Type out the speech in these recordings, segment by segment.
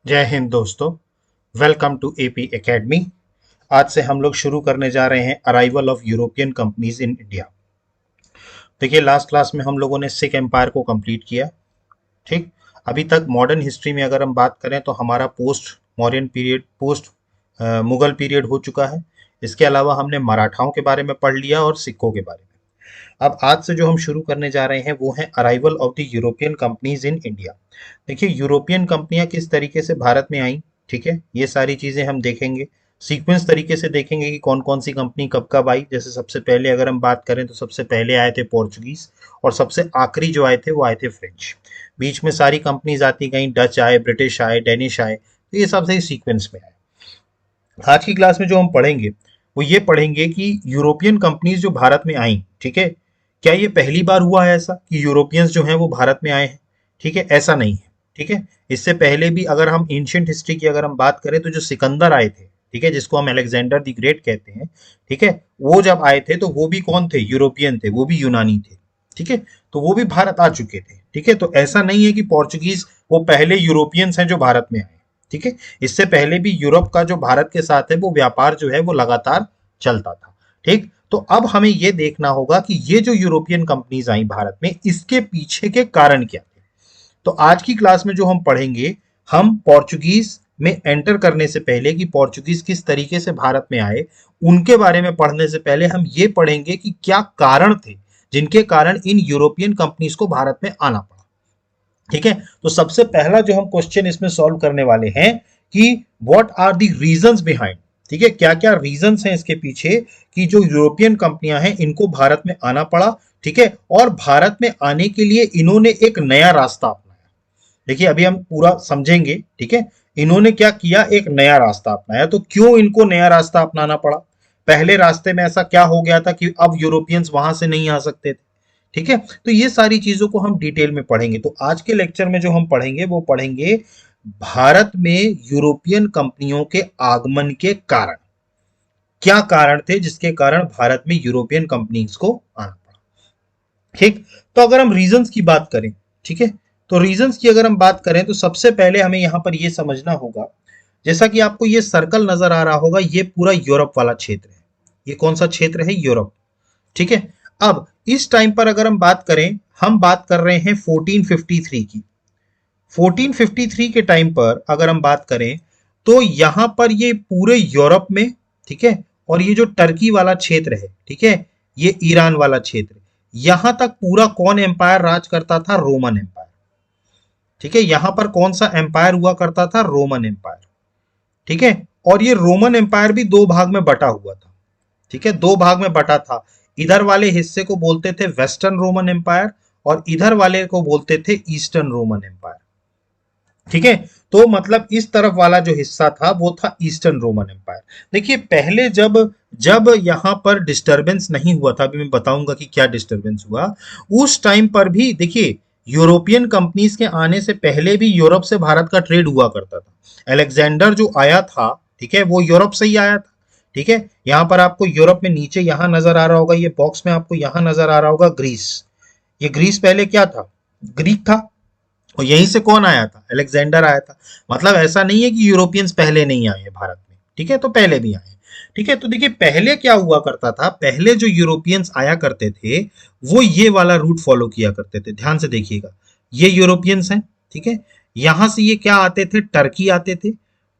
जय हिंद दोस्तों। Welcome to AP academy. आज से हम लोग शुरू करने जा रहे हैं arrival of European companies in India. देखिए, लास्ट क्लास में हम लोगों ने सिख एम्पायर को कंप्लीट किया। ठीक। अभी तक मॉडर्न हिस्ट्री में अगर हम बात करें तो हमारा post Mauryan period, post Mughal period हो चुका है। इसके अलावा हमने मराठाओं के बारे में पढ़ लिया और सिखों के बारे में। अब आज से जो हम शुरू करने जा रहे हैं वो है arrival of the European companies in India. देखिए, यूरोपियन कंपनियां किस तरीके से भारत में आई, ठीक है, ये सारी चीजें हम देखेंगे। सीक्वेंस तरीके से देखेंगे कि कौन कौन सी कंपनी कब कब आई। जैसे सबसे पहले अगर हम बात करें तो सबसे पहले आए थे पोर्चुगीज, और सबसे आखिरी जो आए थे वो आए थे फ्रेंच। बीच में सारी कंपनीज आती गई, डच आए, ब्रिटिश आए, डेनिश आए, तो ये सब सही सीक्वेंस में आए। आज की क्लास में जो हम पढ़ेंगे वो ये पढ़ेंगे कि यूरोपियन कंपनीज जो भारत में आई, ठीक है, क्या ये पहली बार हुआ है ऐसा कि यूरोपियंस जो हैं वो भारत में आए हैं? ठीक है, ऐसा नहीं है। ठीक है, इससे पहले भी अगर हम एंशिएंट हिस्ट्री की अगर हम बात करें तो जो सिकंदर आए थे, ठीक है, जिसको हम अलेक्जेंडर द ग्रेट कहते हैं, ठीक है, वो जब आए थे तो वो भी कौन थे? यूरोपियन थे, वो भी यूनानी थे। ठीक है, तो वो भी भारत आ चुके थे। ठीक है, तो ऐसा नहीं है कि पोर्चुगीज वो पहले यूरोपियंस हैं जो भारत में आए। ठीक है, इससे पहले भी यूरोप का जो भारत के साथ है वो व्यापार जो है वो लगातार चलता था। ठीक, तो अब हमें ये देखना होगा कि ये जो यूरोपियन कंपनीज आई भारत में, इसके पीछे के कारण क्या थे। तो आज की क्लास में जो हम पढ़ेंगे, हम पोर्चुगीज में एंटर करने से पहले कि पोर्चुगीज किस तरीके से भारत में आए, उनके बारे में पढ़ने से पहले हम ये पढ़ेंगे कि क्या कारण थे जिनके कारण इन यूरोपियन कंपनीज को भारत में आना पड़ा। ठीक है, तो सबसे पहला जो हम क्वेश्चन इसमें सॉल्व करने वाले हैं कि what are the reasons behind. ठीक है, क्या क्या रीजंस हैं इसके पीछे कि जो यूरोपियन कंपनियां हैं इनको भारत में आना पड़ा। ठीक है, और भारत में आने के लिए इन्होंने एक नया रास्ता अपनाया। देखिए, अभी हम पूरा समझेंगे। ठीक है, इन्होंने क्या किया? एक नया रास्ता अपनाया। तो क्यों इनको नया रास्ता अपनाना पड़ा? पहले रास्ते में ऐसा क्या हो गया था कि अब यूरोपियंस वहां से नहीं आ सकते थे? ठीक है, तो ये सारी चीजों को हम डिटेल में पढ़ेंगे। तो आज के लेक्चर में जो हम पढ़ेंगे वो पढ़ेंगे भारत में यूरोपियन कंपनियों के आगमन के कारण। क्या कारण थे जिसके कारण भारत में यूरोपियन कंपनीज को आना पड़ा। ठीक, तो अगर हम रीजंस की बात करें, ठीक है, तो रीजंस की अगर हम बात करें तो सबसे पहले हमें यहां पर यह समझना होगा, जैसा कि आपको ये सर्कल नजर आ रहा होगा, ये पूरा यूरोप वाला क्षेत्र है। ये कौन सा क्षेत्र है? यूरोप। ठीक है, अब इस टाइम पर अगर हम बात करें, हम बात कर रहे हैं 1453 की। 1453 के टाइम पर अगर हम बात करें तो यहां पर ये पूरे यूरोप में, ठीक है, और ये जो टर्की वाला क्षेत्र है, ठीक है, ये ईरान वाला क्षेत्र, यहां तक पूरा कौन एम्पायर राज करता था? Roman empire. ठीक है, यहां पर कौन सा एम्पायर हुआ करता था? Roman empire. ठीक है, और ये रोमन एम्पायर भी दो भाग में बटा हुआ था। ठीक है, दो भाग में बटा था। इधर वाले हिस्से को बोलते थे वेस्टर्न रोमन एम्पायर, और इधर वाले को बोलते थे ईस्टर्न रोमन एम्पायर। ठीक है, तो मतलब इस तरफ वाला जो हिस्सा था वो था ईस्टर्न रोमन एम्पायर। देखिए, पहले जब जब यहां पर डिस्टरबेंस नहीं हुआ था, अभी मैं बताऊंगा कि क्या डिस्टरबेंस हुआ, उस टाइम पर भी देखिए, यूरोपियन कंपनीज के आने से पहले भी यूरोप से भारत का ट्रेड हुआ करता था। अलेक्जेंडर जो आया था, ठीक है, वो यूरोप से ही आया था। ठीक है, यहां पर आपको यूरोप में नीचे यहां नजर आ रहा होगा, ये बॉक्स में आपको यहां नजर आ रहा होगा ग्रीस। ये ग्रीस पहले क्या था? ग्रीक था। और यहीं से कौन आया था? अलेक्जेंडर आया था। मतलब ऐसा नहीं है कि यूरोपियंस पहले नहीं आए हैं भारत में। ठीक है, तो पहले भी आए। ठीक है, तो देखिए, पहले क्या हुआ करता था, पहले जो यूरोपियंस आया करते थे वो ये वाला रूट फॉलो किया करते थे। ध्यान से देखिएगा, ये यूरोपियंस हैं। ठीक है, यहां से ये क्या आते थे? टर्की आते थे।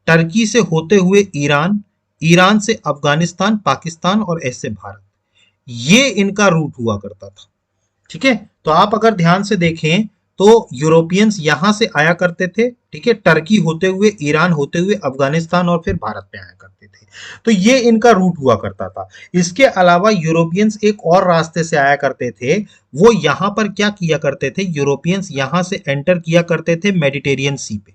टर्की से होते हुए ईरान, ईरान से अफगानिस्तान, पाकिस्तान, और ऐसे भारत। ये इनका रूट हुआ करता था। ठीक है, तो आप अगर ध्यान से देखें तो यूरोपियंस यहां से आया करते थे। ठीक है, टर्की होते हुए, ईरान होते हुए, अफगानिस्तान, और फिर भारत में आया करते थे। तो ये इनका रूट हुआ करता था। इसके अलावा यूरोपियंस एक और रास्ते से आया करते थे। वो यहां पर क्या किया करते थे? यूरोपियंस यहां से एंटर किया करते थे मेडिटेरियन सी पे।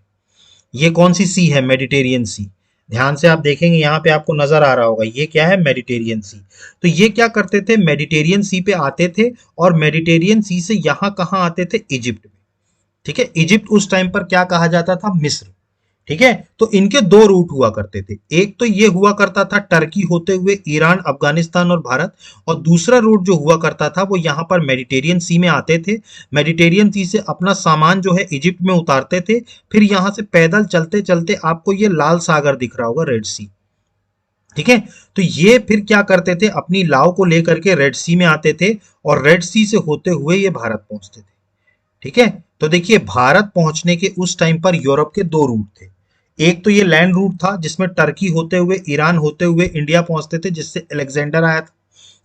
ये कौन सी सी है? मेडिटेरियन सी। ध्यान से आप देखेंगे, यहां पे आपको नजर आ रहा होगा, ये क्या है? मेडिटेरियन सी। तो ये क्या करते थे? मेडिटेरियन सी पे आते थे, और मेडिटेरियन सी से यहां कहां आते थे? इजिप्ट में। ठीक है, इजिप्ट उस टाइम पर क्या कहा जाता था? मिस्र। ठीक है, तो इनके दो रूट हुआ करते थे। एक तो ये हुआ करता था टर्की होते हुए ईरान, अफगानिस्तान और भारत, और दूसरा रूट जो हुआ करता था वो यहाँ पर मेडिटेरियन सी में आते थे। मेडिटेरियन सी से अपना सामान जो है इजिप्ट में उतारते थे, फिर यहाँ से पैदल चलते चलते आपको ये लाल सागर दिख रहा होगा, रेड सी। ठीक है, तो ये फिर क्या करते थे, अपनी नाव को लेकर के रेड सी में आते थे और रेड सी से होते हुए ये भारत पहुंचते थे। ठीक है, तो देखिए भारत पहुंचने के उस टाइम पर यूरोप के दो रूट थे। एक तो ये लैंड रूट था जिसमें टर्की होते हुए, ईरान होते हुए इंडिया पहुंचते थे, जिससे अलेक्जेंडर आया था।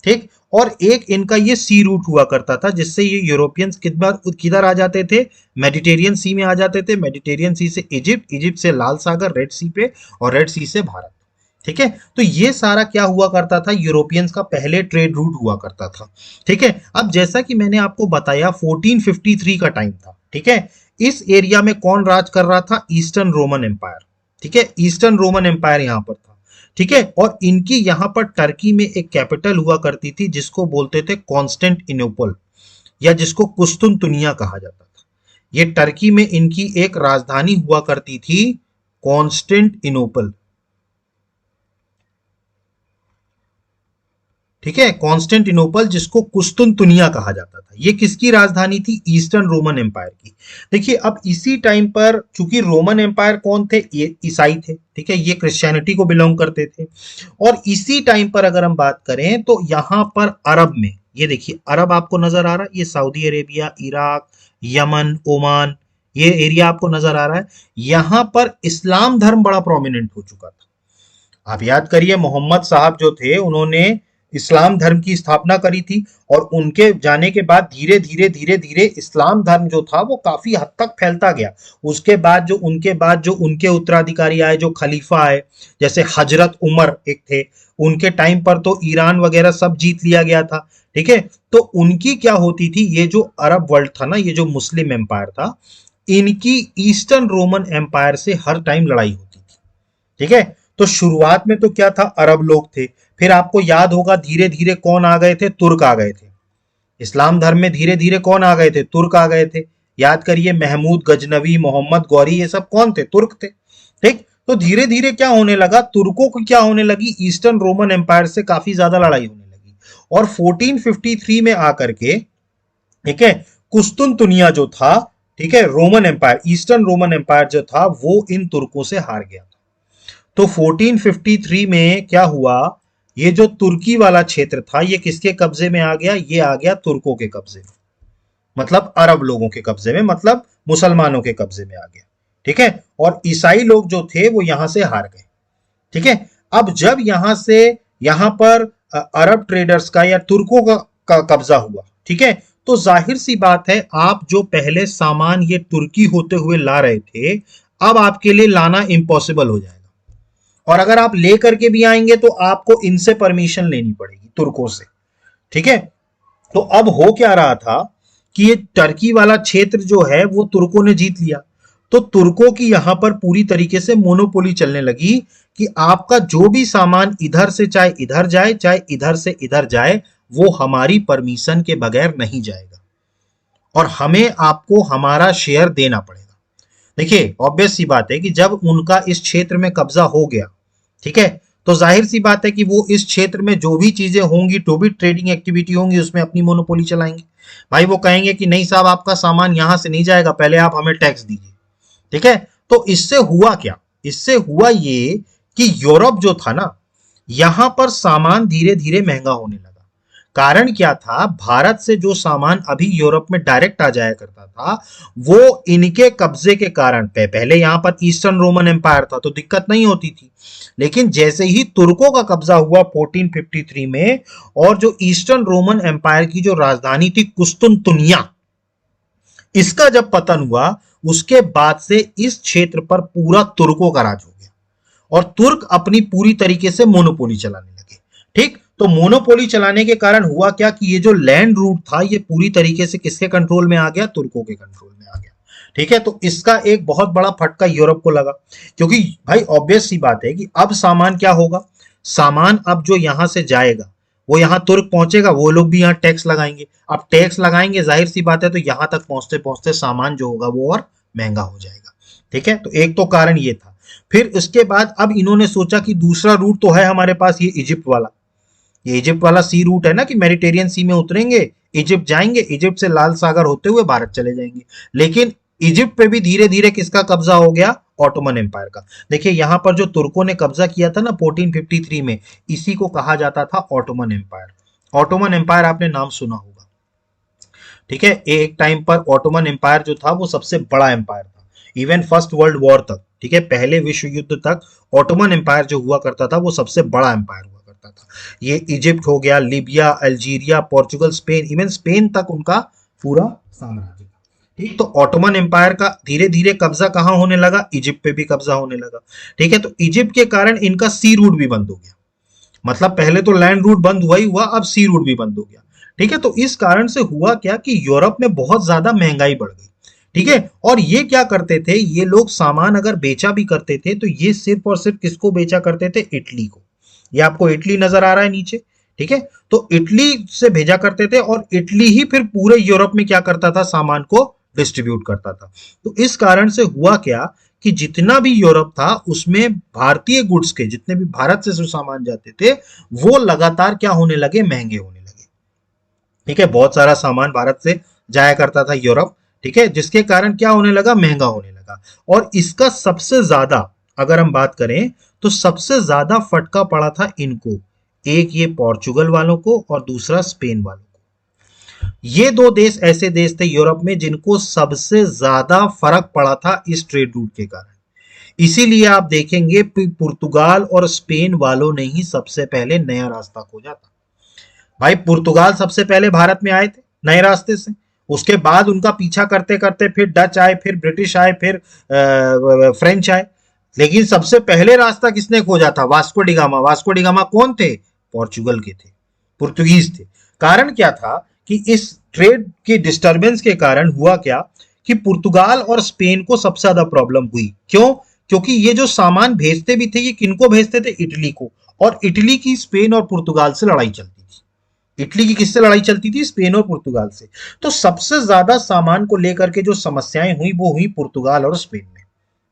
ठीक, और एक इनका ये सी रूट हुआ करता था जिससे ये यूरोपियंस किधर आ जाते थे, मेडिटेरियन सी में आ जाते थे। मेडिटेरियन सी से इजिप्ट, इजिप्ट से लाल सागर रेड सी पे, और रेड सी से भारत। ठीक है, तो ये सारा क्या हुआ करता था, यूरोपियंस का पहले ट्रेड रूट हुआ करता था। ठीक है, अब जैसा कि मैंने आपको बताया 1453 का टाइम था। ठीक है, इस एरिया में कौन राज कर रहा था, ईस्टर्न रोमन एम्पायर। ठीक है, ईस्टर्न रोमन एम्पायर यहां पर था। ठीक है, और इनकी यहां पर टर्की में एक कैपिटल हुआ करती थी जिसको बोलते थे कॉन्स्टेंटिनोपल, या जिसको कुस्तुनतुनिया कहा जाता था। ये टर्की में इनकी एक राजधानी हुआ करती थी, कॉन्स्टेंटिनोपल। ठीक है, कॉन्स्टेंटिनोपल जिसको कुस्तुनतुनिया कहा जाता था, ये किसकी राजधानी थी, ईस्टर्न रोमन एम्पायर की। देखिए अब इसी टाइम पर चूंकि रोमन एम्पायर कौन थे, ये ईसाई थे। ठीक है, ये क्रिश्चियनिटी को बिलोंग करते थे। और इसी टाइम पर अगर हम बात करें तो यहां पर अरब में, ये देखिए अरब आपको नजर आ रहा है, ये Saudi Arabia, Iraq, Yemen, Oman, ये एरिया आपको नजर आ रहा है। यहां पर इस्लाम धर्म बड़ा प्रोमिनेंट हो चुका था। आप याद करिए मोहम्मद साहब जो थे उन्होंने इस्लाम धर्म की स्थापना करी थी, और उनके जाने के बाद धीरे धीरे धीरे धीरे इस्लाम धर्म जो था वो काफी हद तक फैलता गया। उसके बाद जो उनके उत्तराधिकारी आए, जो खलीफा आए, जैसे हजरत उमर एक थे, उनके टाइम पर तो ईरान वगैरह सब जीत लिया गया था। ठीक है, तो उनकी क्या होती थी, ये जो अरब वर्ल्ड था ना, ये जो मुस्लिम एम्पायर था, इनकी ईस्टर्न रोमन एम्पायर से हर टाइम लड़ाई होती थी। ठीक है, तो शुरुआत में तो क्या था, अरब लोग थे। फिर आपको याद होगा धीरे धीरे कौन आ गए थे, तुर्क आ गए थे। इस्लाम धर्म में धीरे धीरे कौन आ गए थे, तुर्क आ गए थे। याद करिए महमूद गजनवी, मोहम्मद गौरी, ये सब कौन थे, तुर्क थे। ठीक, तो धीरे धीरे क्या होने लगा, तुर्कों को क्या होने लगी, ईस्टर्न रोमन एम्पायर से काफी ज्यादा लड़ाई होने लगी। और 1453 में आकर के, ठीक है, कुस्तुनतुनिया जो था, ठीक है, Roman empire, eastern Roman empire जो था वो इन तुर्कों से हार गया। तो 1453 में क्या हुआ, ये जो तुर्की वाला क्षेत्र था ये किसके कब्जे में आ गया, ये आ गया तुर्कों के कब्जे में, मतलब अरब लोगों के कब्जे में, मतलब मुसलमानों के कब्जे में आ गया। ठीक है, और ईसाई लोग जो थे वो यहां से हार गए। ठीक है, अब जब यहां से यहां पर अरब ट्रेडर्स का या तुर्कों का कब्जा हुआ, ठीक है, तो जाहिर सी बात है आप जो पहले सामान ये तुर्की होते हुए ला रहे थे, अब आपके लिए लाना इम्पॉसिबल हो जाएगा। और अगर आप ले करके भी आएंगे तो आपको इनसे परमिशन लेनी पड़ेगी, तुर्कों से। ठीक है, तो अब हो क्या रहा था कि ये टर्की वाला क्षेत्र जो है वो तुर्कों ने जीत लिया। तो तुर्कों की यहां पर पूरी तरीके से मोनोपोली चलने लगी कि आपका जो भी सामान इधर से चाहे इधर जाए, चाहे इधर से इधर जाए, वो हमारी परमिशन के बगैर नहीं जाएगा, और हमें आपको हमारा शेयर देना पड़ेगा। देखिए ऑब्वियस सी बात है कि जब उनका इस क्षेत्र में कब्जा हो गया, ठीक है, तो जाहिर सी बात है कि वो इस क्षेत्र में जो भी चीजें होंगी, जो भी ट्रेडिंग एक्टिविटी होंगी, उसमें अपनी मोनोपोली चलाएंगे। भाई वो कहेंगे कि नहीं साहब आपका सामान यहां से नहीं जाएगा, पहले आप हमें टैक्स दीजिए। ठीक है, तो इससे हुआ क्या, इससे हुआ ये कि यूरोप जो था ना, यहां पर सामान धीरे धीरे महंगा होने लगा। कारण क्या था, भारत से जो सामान अभी यूरोप में डायरेक्ट आ जाया करता था, वो इनके कब्जे के कारण, पहले यहां पर ईस्टर्न रोमन एम्पायर था तो दिक्कत नहीं होती थी, लेकिन जैसे ही तुर्कों का कब्जा हुआ 1453 में, और जो ईस्टर्न रोमन एम्पायर की जो राजधानी थी कुस्तुनतुनिया, इसका जब पतन हुआ, उसके बाद से इस क्षेत्र पर पूरा तुर्कों का राज हो गया, और तुर्क अपनी पूरी तरीके से मोनोपोली चलाने लगे। ठीक, तो मोनोपोली चलाने के कारण हुआ क्या कि ये जो लैंड रूट था ये पूरी तरीके से किसके कंट्रोल में आ गया, तुर्कों के कंट्रोल में आ गया। ठीक है, तो इसका एक बहुत बड़ा फटका यूरोप को लगा, क्योंकि भाई ऑब्वियस सी बात है कि अब सामान क्या होगा, सामान अब जो यहां से जाएगा वो यहां तुर्क पहुंचेगा, वो लोग भी यहाँ टैक्स लगाएंगे। अब टैक्स लगाएंगे, जाहिर सी बात है, तो यहां तक पहुंचते पहुंचते सामान जो होगा वो और महंगा हो जाएगा। ठीक है, तो एक तो कारण ये था। फिर उसके बाद अब इन्होंने सोचा कि दूसरा रूट तो है हमारे पास, ये इजिप्ट वाला, ये इजिप्ट वाला सी रूट है ना, कि मेडिटेरियन सी में उतरेंगे, इजिप्ट जाएंगे, इजिप्ट से लाल सागर होते हुए भारत चले जाएंगे। लेकिन इजिप्ट पे भी धीरे धीरे किसका कब्जा हो गया? ऑटोमन एम्पायर का। देखिए यहां पर जो तुर्कों ने कब्जा किया था ना 1453 में, इसी को कहा जाता था ऑटोमन एम्पायर। ऑटोमन एम्पायर आपने नाम सुना होगा, ठीक है। एक टाइम पर ऑटोमन एम्पायर जो था वो सबसे बड़ा एम्पायर था, इवन फर्स्ट वर्ल्ड वॉर तक, ठीक है, पहले विश्व युद्ध तक ऑटोमन एम्पायर जो हुआ करता था वो सबसे बड़ा एम्पायर हुआ करता था। ये इजिप्ट हो गया, Libya, Algeria, Portugal, Spain, even span तक उनका पूरा साम्राज्य था, ठीक। तो ऑटोमन एम्पायर का धीरे धीरे कब्जा कहां होने लगा? इजिप्ट पे भी कब्जा होने लगा, ठीक है। तो इजिप्ट के कारण इनका सी रूट भी बंद हो गया, मतलब पहले तो लैंड रूट बंद हुआ ही हुआ, अब सी रूट भी बंद हो गया, ठीक है। तो इस कारण से हुआ क्या कि यूरोप में बहुत ज्यादा महंगाई बढ़ गई, ठीक है। और ये क्या करते थे, ये लोग सामान अगर बेचा भी करते थे तो ये सिर्फ और सिर्फ किसको बेचा करते थे? इटली को। ये आपको इटली नजर आ रहा है नीचे, ठीक है। तो इटली से भेजा करते थे और इटली ही फिर पूरे यूरोप में क्या करता था? सामान को डिस्ट्रीब्यूट करता था। तो इस कारण से हुआ क्या कि जितना भी यूरोप था उसमें भारतीय गुड्स के, जितने भी भारत से जो सामान जाते थे वो लगातार क्या होने लगे? महंगे होने लगे, ठीक है। बहुत सारा सामान भारत से जाया करता था यूरोप, ठीक है, जिसके कारण क्या होने लगा? महंगा होने लगा। और इसका सबसे ज्यादा अगर हम बात करें तो सबसे ज्यादा फटका पड़ा था इनको, एक ये पोर्चुगल वालों को और दूसरा स्पेन वालों को। ये दो देश ऐसे देश थे यूरोप में जिनको सबसे ज्यादा फर्क पड़ा था इस ट्रेड रूट के कारण। इसीलिए आप देखेंगे पुर्तगाल और स्पेन वालों ने ही सबसे पहले नया रास्ता खोजा था। भाई पुर्तगाल सबसे पहले भारत में आए थे नए रास्ते से, उसके बाद उनका पीछा करते करते फिर डच आए, फिर ब्रिटिश आए, फिर फ्रेंच आए। लेकिन सबसे पहले रास्ता किसने खोजा था? Vasco da Gama. वास्को डिगामा कौन थे? पोर्चुगल के थे, पुर्तगीज थे। कारण क्या था कि इस ट्रेड की डिस्टरबेंस के कारण हुआ क्या कि पुर्तगाल और स्पेन को सबसे ज्यादा प्रॉब्लम हुई। क्यों? क्योंकि ये जो सामान भेजते भी थे ये किनको भेजते थे? इटली को। और इटली की स्पेन और पुर्तगाल से लड़ाई चलती थी। इटली की किससे लड़ाई चलती थी? स्पेन और पुर्तगाल से। तो सबसे ज्यादा सामान को लेकर के जो समस्याएं हुई वो हुई पुर्तगाल और स्पेन में,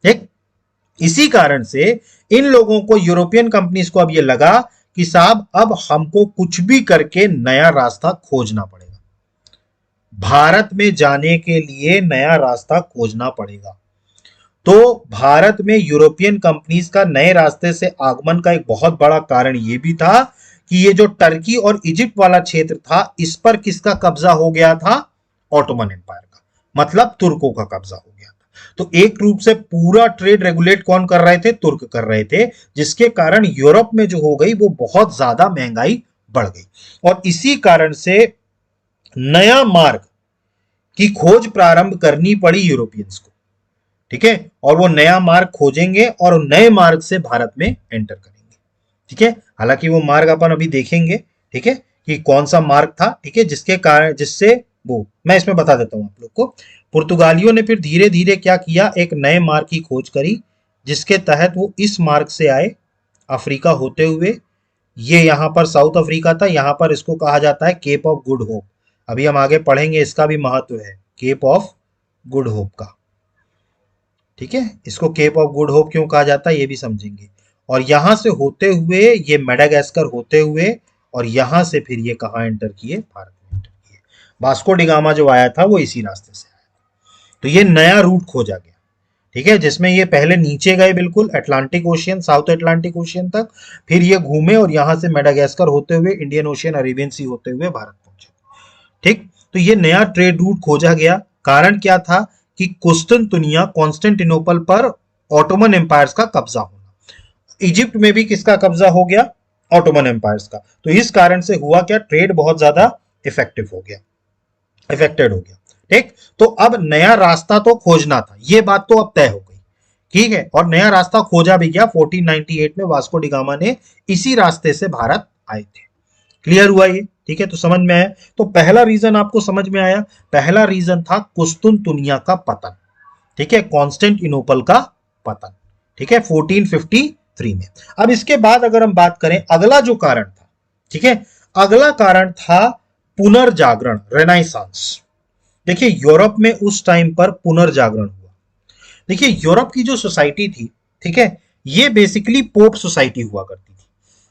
ठीक। इसी कारण से इन लोगों को, यूरोपियन कंपनीज को अब ये लगा कि साहब अब हमको कुछ भी करके नया रास्ता खोजना पड़ेगा, भारत में जाने के लिए नया रास्ता खोजना पड़ेगा। तो भारत में यूरोपियन कंपनीज का नए रास्ते से आगमन का एक बहुत बड़ा कारण यह भी था कि ये जो टर्की और इजिप्ट वाला क्षेत्र था इस पर किसका कब्जा हो गया था? ऑटोमन एम्पायर का, मतलब तुर्कों का कब्जा हो गया था। तो एक रूप से पूरा ट्रेड रेगुलेट कौन कर रहे थे? तुर्क कर रहे थे, जिसके कारण यूरोप में जो हो गई वो बहुत ज्यादा महंगाई बढ़ गई। और इसी कारण से नया मार्ग की खोज प्रारंभ करनी पड़ी यूरोपियंस को, ठीक है। और वो नया मार्ग खोजेंगे और नए मार्ग से भारत में एंटर करेंगे, ठीक है। हालांकि वो मार्ग अपन अभी देखेंगे, ठीक है, कि कौन सा मार्ग था, ठीक है, जिसके कारण, जिससे वो मैं इसमें बता देता हूं आप लोग को। पुर्तगालियों ने फिर धीरे धीरे क्या किया? एक नए मार्ग की खोज करी, जिसके तहत वो इस मार्ग से आए, अफ्रीका होते हुए। ये यहां पर साउथ अफ्रीका था, यहां पर इसको कहा जाता है केप ऑफ गुड होप। अभी हम आगे पढ़ेंगे, इसका भी महत्व है केप ऑफ गुड होप का, ठीक है। इसको केप ऑफ गुड होप क्यों कहा जाता है ये भी समझेंगे। और यहां से होते हुए ये मेडागास्कर होते हुए और यहां से फिर ये कहां एंटर किए? भारत में एंटर किए। वास्को डिगामा जो आया था वो इसी रास्ते से आया। तो ये नया रूट खोजा गया, ठीक है, जिसमें ये पहले नीचे गए बिल्कुल Atlantic ocean, south Atlantic ocean तक, फिर ये घूमे और यहां से मेडागास्कर होते हुए इंडियन ओशियन, अरेबियन सी होते हुए भारत पहुंचे, ठीक। तो ये नया ट्रेड रूट खोजा गया। कारण क्या था कि कुस्तुनतुनिया, कॉन्स्टेंटिनोपल पर ऑटोमन एम्पायर्स का कब्जा होना। इजिप्ट में भी किसका कब्जा हो गया? ऑटोमन एम्पायर्स का। तो इस कारण से हुआ क्या? ट्रेड बहुत ज्यादा इफेक्टिव हो गया, इफेक्टेड हो गया, ठीक। तो अब नया रास्ता तो खोजना था, ये बात तो अब तय हो गई, ठीक है। और नया रास्ता खोजा भी गया। 1498 में वास्को डिगामा ने इसी रास्ते से भारत आए थे। क्लियर हुआ ये? ठीक है, तो समझ में आया। तो पहला रीजन आपको समझ में आया। पहला रीजन था कुस्तुनतुनिया का पतन, ठीक है, कॉन्स्टेंटिनोपल का पतन, ठीक है, 1453 में। अब इसके बाद अगर हम बात करें अगला जो कारण था, ठीक है, अगला कारण था पुनर्जागरण, रेनाइसांस। देखिए यूरोप में उस टाइम पर पुनर्जागरण हुआ। देखिए यूरोप की जो सोसाइटी थी, ठीक है, ये बेसिकली पोप सोसाइटी हुआ करती थी।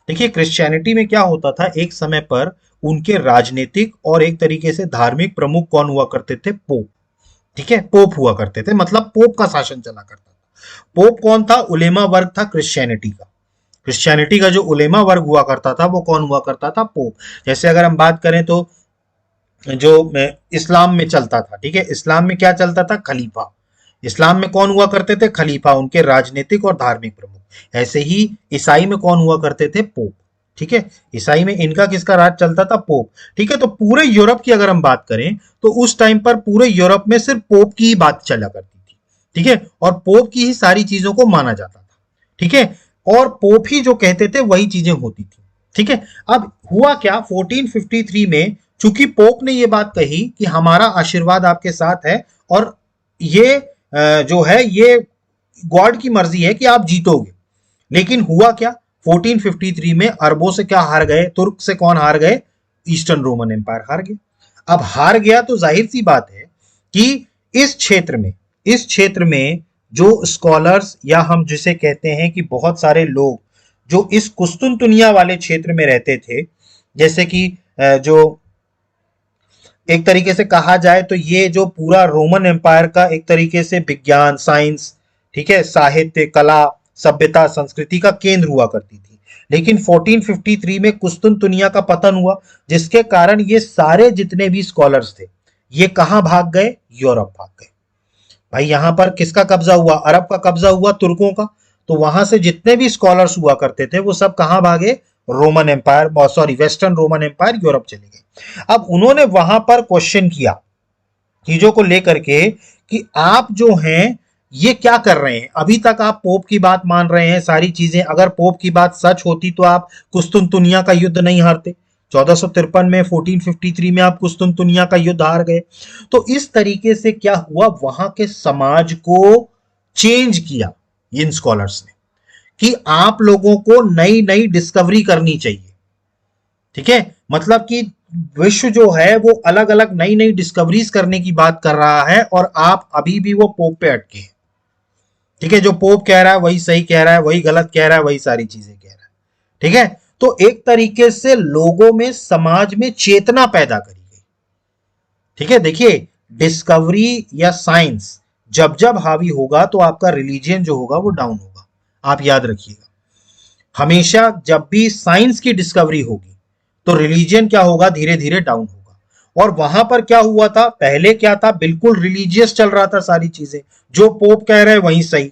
देखिए क्रिश्चियनिटी में क्या होता था, एक समय पर उनके राजनीतिक और एक तरीके से धार्मिक प्रमुख कौन हुआ करते थे, पोप। ठीक है, पोप हुआ करते थे, मतलब पोप का शासन चला करता था। पोप कौन था, उलेमा वर्ग था क्रिश्चियनिटी का। क्रिश्चियनिटी का जो उलेमा वर्ग हुआ करता था वो कौन हुआ करता था, पोप। जैसे अगर हम बात करें तो जो इस्लाम में चलता था, ठीक है, इस्लाम में क्या चलता था, खलीफा। इस्लाम में कौन हुआ करते थे, खलीफा, उनके राजनीतिक और धार्मिक प्रमुख। ऐसे ही ईसाई में कौन हुआ करते थे, पोप। ठीक है, ईसाई में इनका किसका राज चलता था, पोप। ठीक है, तो पूरे यूरोप की अगर हम बात करें तो उस टाइम पर पूरे यूरोप में सिर्फ पोप की ही बात चला करती थी। ठीक है, और पोप की ही सारी चीजों को माना जाता था। ठीक है, और पोप ही जो कहते थे वही चीजें होती थी। ठीक है, अब हुआ क्या, 1453 में चूंकि पोप ने ये बात कही कि हमारा आशीर्वाद आपके साथ है और ये जो है ये गॉड की मर्जी है कि आप जीतोगे। लेकिन हुआ क्या, 1453 में अरबों से क्या हार गए, तुर्क से कौन हार गए, ईस्टर्न रोमन एम्पायर हार गया। अब हार गया तो जाहिर सी बात है कि इस क्षेत्र में जो स्कॉलर्स या हम जिसे कहते हैं कि बहुत सारे लोग जो इस कुस्तुनतुनिया वाले क्षेत्र में रहते थे, जैसे कि जो एक तरीके से कहा जाए तो ये जो पूरा रोमन एम्पायर का एक तरीके से विज्ञान, साइंस, ठीक है, साहित्य, कला, सभ्यता, संस्कृति का केंद्र हुआ करती थी। लेकिन 1453 में कुस्तुनतुनिया का पतन हुआ, जिसके कारण ये सारे जितने भी स्कॉलर्स थे ये कहां भाग गए, यूरोप भाग गए। भाई यहां पर किसका कब्जा हुआ, अरब का कब्जा हुआ, तुर्कों का। तो वहां से जितने भी स्कॉलर्स हुआ करते थे वो सब कहां भागे, Roman empire, sorry western Roman empire, Europe चले गए। अब उन्होंने वहां पर क्वेश्चन किया चीजों को लेकर के कि आप जो हैं ये क्या कर रहे हैं, अभी तक आप पोप की बात मान रहे हैं, सारी चीजें, अगर पोप की बात सच होती तो आप कुस्तुनतुनिया का युद्ध नहीं हारते। 1453 में, 1453 में आप कुस्तुनतुनिया का युद्ध हार गए। तो इस तरीके से क्या हुआ, वहां के समाज को चेंज किया इन स्कॉलर्स ने कि आप लोगों को नई नई डिस्कवरी करनी चाहिए। ठीक है, मतलब कि विश्व जो है वो अलग अलग नई नई डिस्कवरीज करने की बात कर रहा है और आप अभी भी वो पोप पे अटके हैं। ठीक है, जो पोप कह रहा है वही सही कह रहा है, वही गलत कह रहा है, वही सारी चीजें कह रहा है। ठीक है, तो एक तरीके से लोगों में, समाज में चेतना पैदा करी गई। ठीक है, देखिए डिस्कवरी या साइंस जब जब हावी होगा तो आपका रिलीजियन जो होगा वो डाउन होगा। आप याद रखिएगा, हमेशा जब भी साइंस की डिस्कवरी होगी तो रिलीजियन क्या होगा, धीरे धीरे डाउन होगा। और वहां पर क्या हुआ था, पहले क्या था, बिल्कुल रिलीजियस चल रहा था सारी चीजें, जो पोप कह रहे हैं वही सही,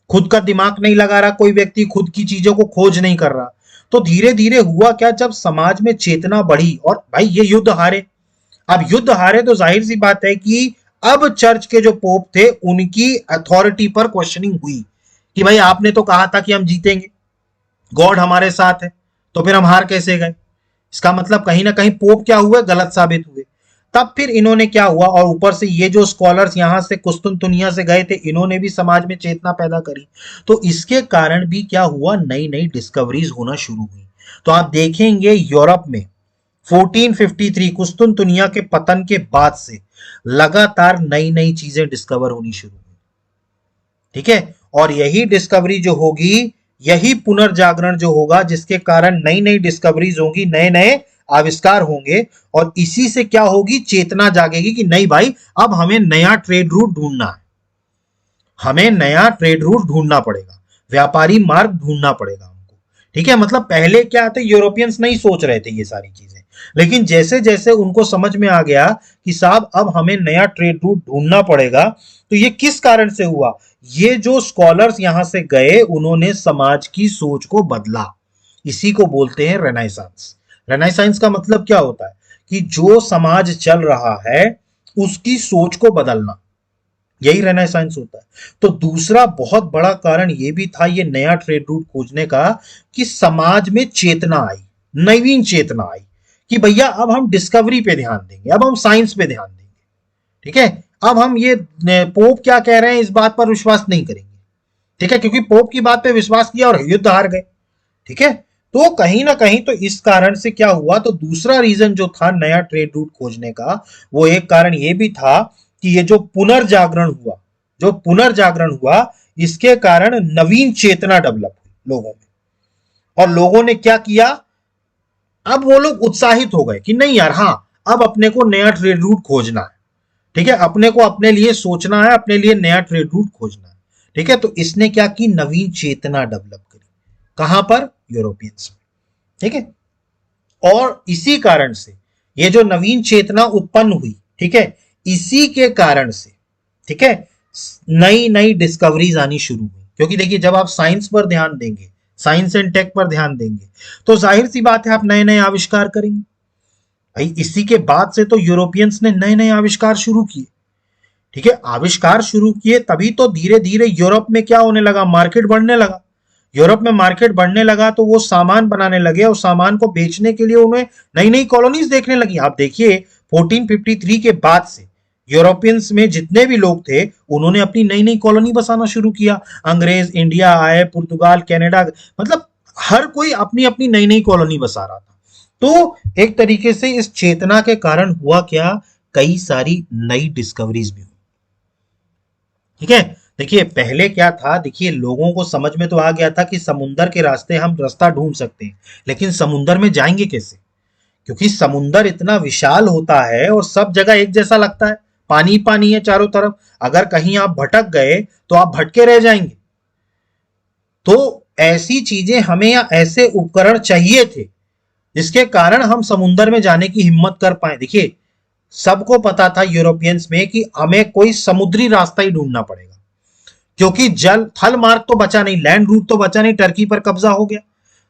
खुद का दिमाग नहीं लगा रहा कोई व्यक्ति, खुद की चीजों को खोज नहीं कर रहा। तो धीरे धीरे हुआ क्या, जब समाज में चेतना बढ़ी और भाई ये युद्ध हारे। अब युद्ध हारे तो जाहिर सी बात है कि अब चर्च के जो पोप थे उनकी अथॉरिटी पर क्वेश्चनिंग हुई कि भाई आपने तो कहा था कि हम जीतेंगे, गॉड हमारे साथ है, तो फिर हम हार कैसे गए। इसका मतलब कहीं ना कहीं पोप क्या हुए, गलत साबित हुए। तब फिर इन्होंने क्या हुआ, और ऊपर से ये जो स्कॉलर्स यहां से कुस्तुनतुनिया से गए थे इन्होंने भी समाज में चेतना पैदा करी। तो इसके कारण भी क्या हुआ, नई नई डिस्कवरीज होना शुरू हुई। तो आप देखेंगे यूरोप में 1453 कुस्तुनतुनिया के पतन के बाद से लगातार नई नई चीजें डिस्कवर होनी शुरू हुई। ठीक है, और यही डिस्कवरी जो होगी, यही पुनर्जागरण जो होगा, जिसके कारण नई नई डिस्कवरीज होंगी, नए नए आविष्कार होंगे, और इसी से क्या होगी, चेतना जागेगी कि नहीं भाई अब हमें नया ट्रेड रूट ढूंढना है, हमें नया ट्रेड रूट ढूंढना पड़ेगा, व्यापारी मार्ग ढूंढना पड़ेगा हमको। ठीक है, मतलब पहले क्या थे, यूरोपियंस नहीं सोच रहे थे ये सारी चीजें, लेकिन जैसे जैसे उनको समझ में आ गया कि साहब अब हमें नया ट्रेड रूट ढूंढना पड़ेगा, तो ये किस कारण से हुआ, ये जो स्कॉलर्स यहां से गए उन्होंने समाज की सोच को बदला। इसी को बोलते हैं रेनाइसांस। रेनाइसांस का मतलब क्या होता है कि जो समाज चल रहा है उसकी सोच को बदलना, यही रेनेसांस होता है। तो दूसरा बहुत बड़ा कारण यह भी था ये नया ट्रेड रूट खोजने का कि समाज में चेतना आई, नवीन चेतना आई कि भैया अब हम डिस्कवरी पे ध्यान देंगे, अब हम साइंस पे ध्यान देंगे। ठीक है, अब हम ये पोप क्या कह रहे हैं इस बात पर विश्वास नहीं करेंगे। ठीक है, क्योंकि पोप की बात पे विश्वास किया और युद्ध हार गए। ठीक है, तो कहीं ना कहीं तो इस कारण से क्या हुआ, तो दूसरा रीजन जो था नया ट्रेड रूट खोजने का, वो एक कारण ये भी था कि ये जो पुनर्जागरण हुआ, जो पुनर्जागरण हुआ, इसके कारण नवीन चेतना डेवलप हुई लोगों में। और लोगों ने क्या किया, अब वो लोग उत्साहित हो गए कि नहीं यार, हाँ अब अपने को नया ट्रेड रूट खोजना है। ठीक है, अपने को अपने लिए सोचना है, अपने लिए नया ट्रेड रूट खोजना है। ठीक है, तो इसने क्या की, नवीन चेतना डेवलप करी। कहां पर, यूरोपियंस में। ठीक है, और इसी कारण से ये जो नवीन चेतना उत्पन्न हुई, ठीक है, इसी के कारण से, ठीक है, नई नई डिस्कवरीज आनी शुरू हुई। क्योंकि देखिए, जब आप साइंस पर ध्यान देंगे, साइंस एंड टेक पर ध्यान देंगे, तो जाहिर सी बात है आप नए नए आविष्कार करेंगे भाई। इसी के बाद से तो यूरोपियंस ने नए नए आविष्कार शुरू किए। ठीक है, आविष्कार शुरू किए तभी तो धीरे धीरे यूरोप में क्या होने लगा, मार्केट बढ़ने लगा। यूरोप में मार्केट बढ़ने लगा तो वो सामान बनाने लगे, और सामान को बेचने के लिए उन्हें नई नई कॉलोनीज देखने लगी। आप देखिए 1453 के बाद से यूरोपियंस में जितने भी लोग थे, उन्होंने अपनी नई नई कॉलोनी बसाना शुरू किया। अंग्रेज इंडिया आए, पुर्तगाल, कनाडा, मतलब हर कोई अपनी अपनी नई नई कॉलोनी बसा रहा था। तो एक तरीके से इस चेतना के कारण हुआ क्या, कई सारी नई डिस्कवरीज भी हुई। ठीक है, देखिए पहले क्या था, देखिए लोगों को समझ में तो आ गया था कि समुंदर के रास्ते हम रास्ता ढूंढ सकते हैं, लेकिन समुंदर में जाएंगे कैसे, क्योंकि समुंदर इतना विशाल होता है और सब जगह एक जैसा लगता है, पानी पानी है चारों तरफ। अगर कहीं आप भटक गए तो आप भटके रह जाएंगे। तो ऐसी चीजें हमें, या ऐसे उपकरण चाहिए थे जिसके कारण हम समुंदर में जाने की हिम्मत कर पाए। देखिए सबको पता था यूरोपियंस में कि हमें कोई समुद्री रास्ता ही ढूंढना पड़ेगा, क्योंकि जल थल मार्ग तो बचा नहीं, लैंड रूट तो बचा नहीं, टर्की पर कब्जा हो गया।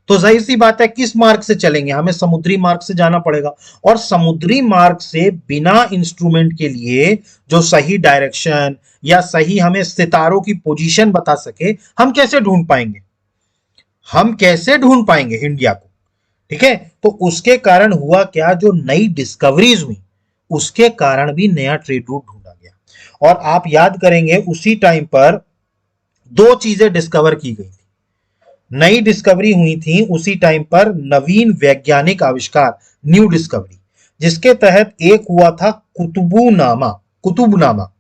तो जाहिर सी बात है किस मार्ग से चलेंगे, हमें समुद्री मार्ग से जाना पड़ेगा। और समुद्री मार्ग से बिना इंस्ट्रूमेंट के लिए जो सही डायरेक्शन या सही हमें सितारों की पोजीशन बता सके, हम कैसे ढूंढ पाएंगे, हम कैसे ढूंढ पाएंगे इंडिया को। ठीक है, तो उसके कारण हुआ क्या, जो नई डिस्कवरीज हुई उसके कारण भी नया ट्रेड रूट ढूंढा गया। और आप याद करेंगे उसी टाइम पर दो चीजें डिस्कवर की गई थी, नई डिस्कवरी हुई थी उसी टाइम पर, नवीन वैज्ञानिक आविष्कार, न्यू डिस्कवरी, जिसके तहत एक हुआ था कुतुबुनामा, कुतुबनामा,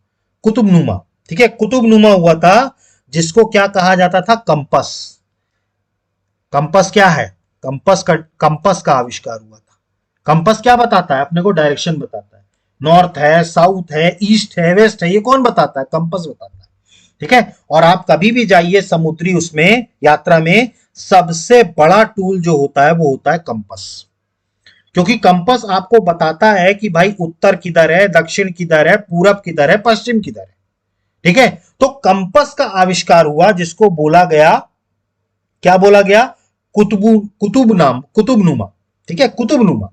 कुतुबनुमा। ठीक है, कुतुबनुमा हुआ था, जिसको क्या कहा जाता था, कंपस। कंपस क्या है, कंपस का आविष्कार हुआ था। कंपस क्या बताता है, अपने को डायरेक्शन बताता है, नॉर्थ है, साउथ है, ईस्ट है, वेस्ट है, ये कौन बताता है, कंपस बताता है। ठीक है, और आप कभी भी जाइए समुद्री उसमें यात्रा में, सबसे बड़ा टूल जो होता है वो होता है कंपस। क्योंकि कंपस आपको बताता है कि भाई उत्तर किधर है, दक्षिण किधर है, पूरब किधर है, पश्चिम किधर है। ठीक है, तो कंपस का आविष्कार हुआ, जिसको बोला गया, क्या बोला गया, कुतुबनुमा। ठीक है, कुतुबनुमा।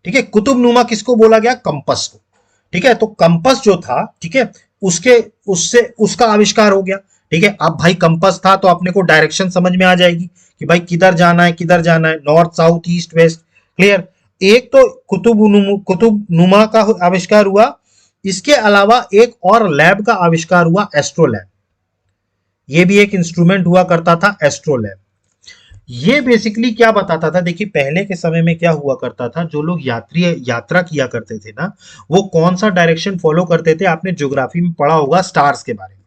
ठीक है, कुतुबनुमा किसको बोला गया, कंपस को। ठीक है, तो कंपस जो था, ठीक है, उसके उससे उसका आविष्कार हो गया। ठीक है, अब भाई कंपस था तो अपने को डायरेक्शन समझ में आ जाएगी कि भाई किधर जाना है, किधर जाना है, north south east west, clear. एक तो कुतुबनुमा का आविष्कार हुआ। इसके अलावा एक और लैब का आविष्कार हुआ, एस्ट्रोलैब। ये भी एक इंस्ट्रूमेंट हुआ करता था, एस्ट्रोलैब। ये बेसिकली क्या बताता था, देखिए पहले के समय में क्या हुआ करता था, जो लोग यात्रा किया करते थे ना, वो कौन सा डायरेक्शन फॉलो करते थे, आपने ज्योग्राफी में पढ़ा होगा स्टार्स के बारे में,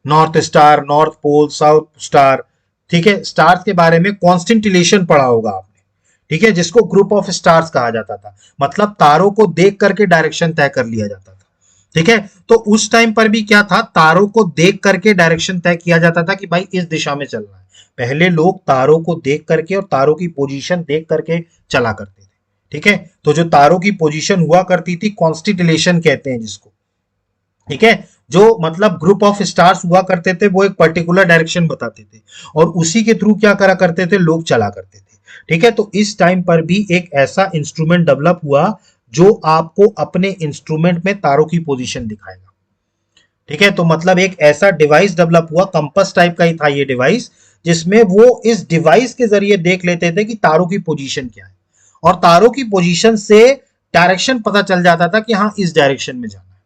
north star, north pole, south star. ठीक है, स्टार्स के बारे में कॉन्स्टेंटिलेशन पढ़ा होगा आपने। ठीक है, जिसको ग्रुप ऑफ स्टार्स कहा जाता था, मतलब तारों को देख करके डायरेक्शन तय कर लिया जाता था। ठीक है, तो उस टाइम पर भी क्या था, तारों को देख करके डायरेक्शन तय किया जाता था कि भाई इस दिशा में चलना है। पहले लोग तारों को देख करके और तारों की पोजीशन देख करके चला करते थे। ठीक है, तो जो तारों की पोजीशन हुआ करती थी, कॉन्स्टिलेशन कहते हैं जिसको। ठीक है, जो मतलब ग्रुप ऑफ स्टार्स हुआ करते थे, वो एक पर्टिकुलर डायरेक्शन बताते थे, और उसी के थ्रू क्या करा करते थे, लोग चला करते थे। ठीक है, तो इस टाइम पर भी एक ऐसा इंस्ट्रूमेंट डेवलप हुआ जो आपको अपने इंस्ट्रूमेंट में तारों की पोजीशन दिखाएगा। ठीक है, तो मतलब एक ऐसा डिवाइस डेवलप हुआ, कंपस टाइप का ही था ये डिवाइस, जिसमें वो इस डिवाइस के जरिए देख लेते थे कि तारों की पोजीशन क्या है, और तारों की पोजीशन से डायरेक्शन पता चल जाता था कि हाँ इस डायरेक्शन में जाना है।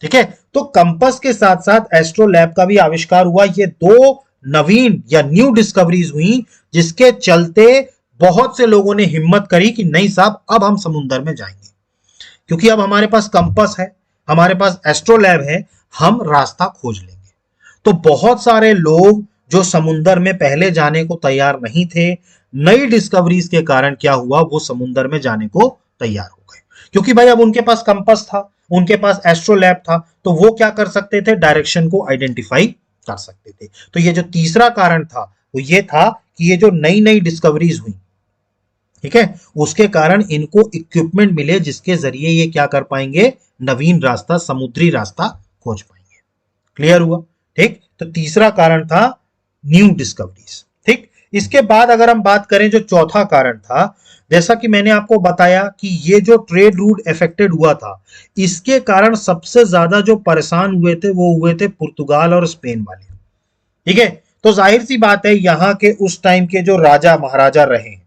ठीक है, तो कंपस के साथ साथ एस्ट्रोलैब का भी आविष्कार हुआ। ये दो नवीन या न्यू डिस्कवरीज हुई, जिसके चलते बहुत से लोगों ने हिम्मत करी कि नहीं साहब अब हम समुद्र में जाएंगे, क्योंकि अब हमारे पास कंपस है, हमारे पास एस्ट्रोलैब है, हम रास्ता खोज लेंगे। तो बहुत सारे लोग जो समुंदर में पहले जाने को तैयार नहीं थे, नई डिस्कवरीज के कारण क्या हुआ, वो समुंदर में जाने को तैयार हो गए, क्योंकि भाई अब उनके पास कंपास था, उनके पास एस्ट्रोलैब था, तो वो क्या कर सकते थे, डायरेक्शन को आइडेंटिफाई कर सकते थे। तो ये जो तीसरा कारण था वो ये था कि ये जो नई नई डिस्कवरीज हुई, ठीक है, उसके कारण इनको इक्विपमेंट मिले जिसके जरिए ये क्या कर पाएंगे, नवीन रास्ता, समुद्री रास्ता खोज पाएंगे। क्लियर हुआ? ठीक, तो तीसरा कारण था न्यू डिस्कवरीज। ठीक, इसके बाद अगर हम बात करें जो चौथा कारण था, जैसा कि मैंने आपको बताया कि ये जो ट्रेड रूट अफेक्टेड हुआ था, इसके कारण सबसे ज्यादा जो परेशान हुए थे वो हुए थे पुर्तगाल और स्पेन वाले। ठीक है, तो जाहिर सी बात है यहाँ के उस टाइम के जो राजा महाराजा रहे हैं,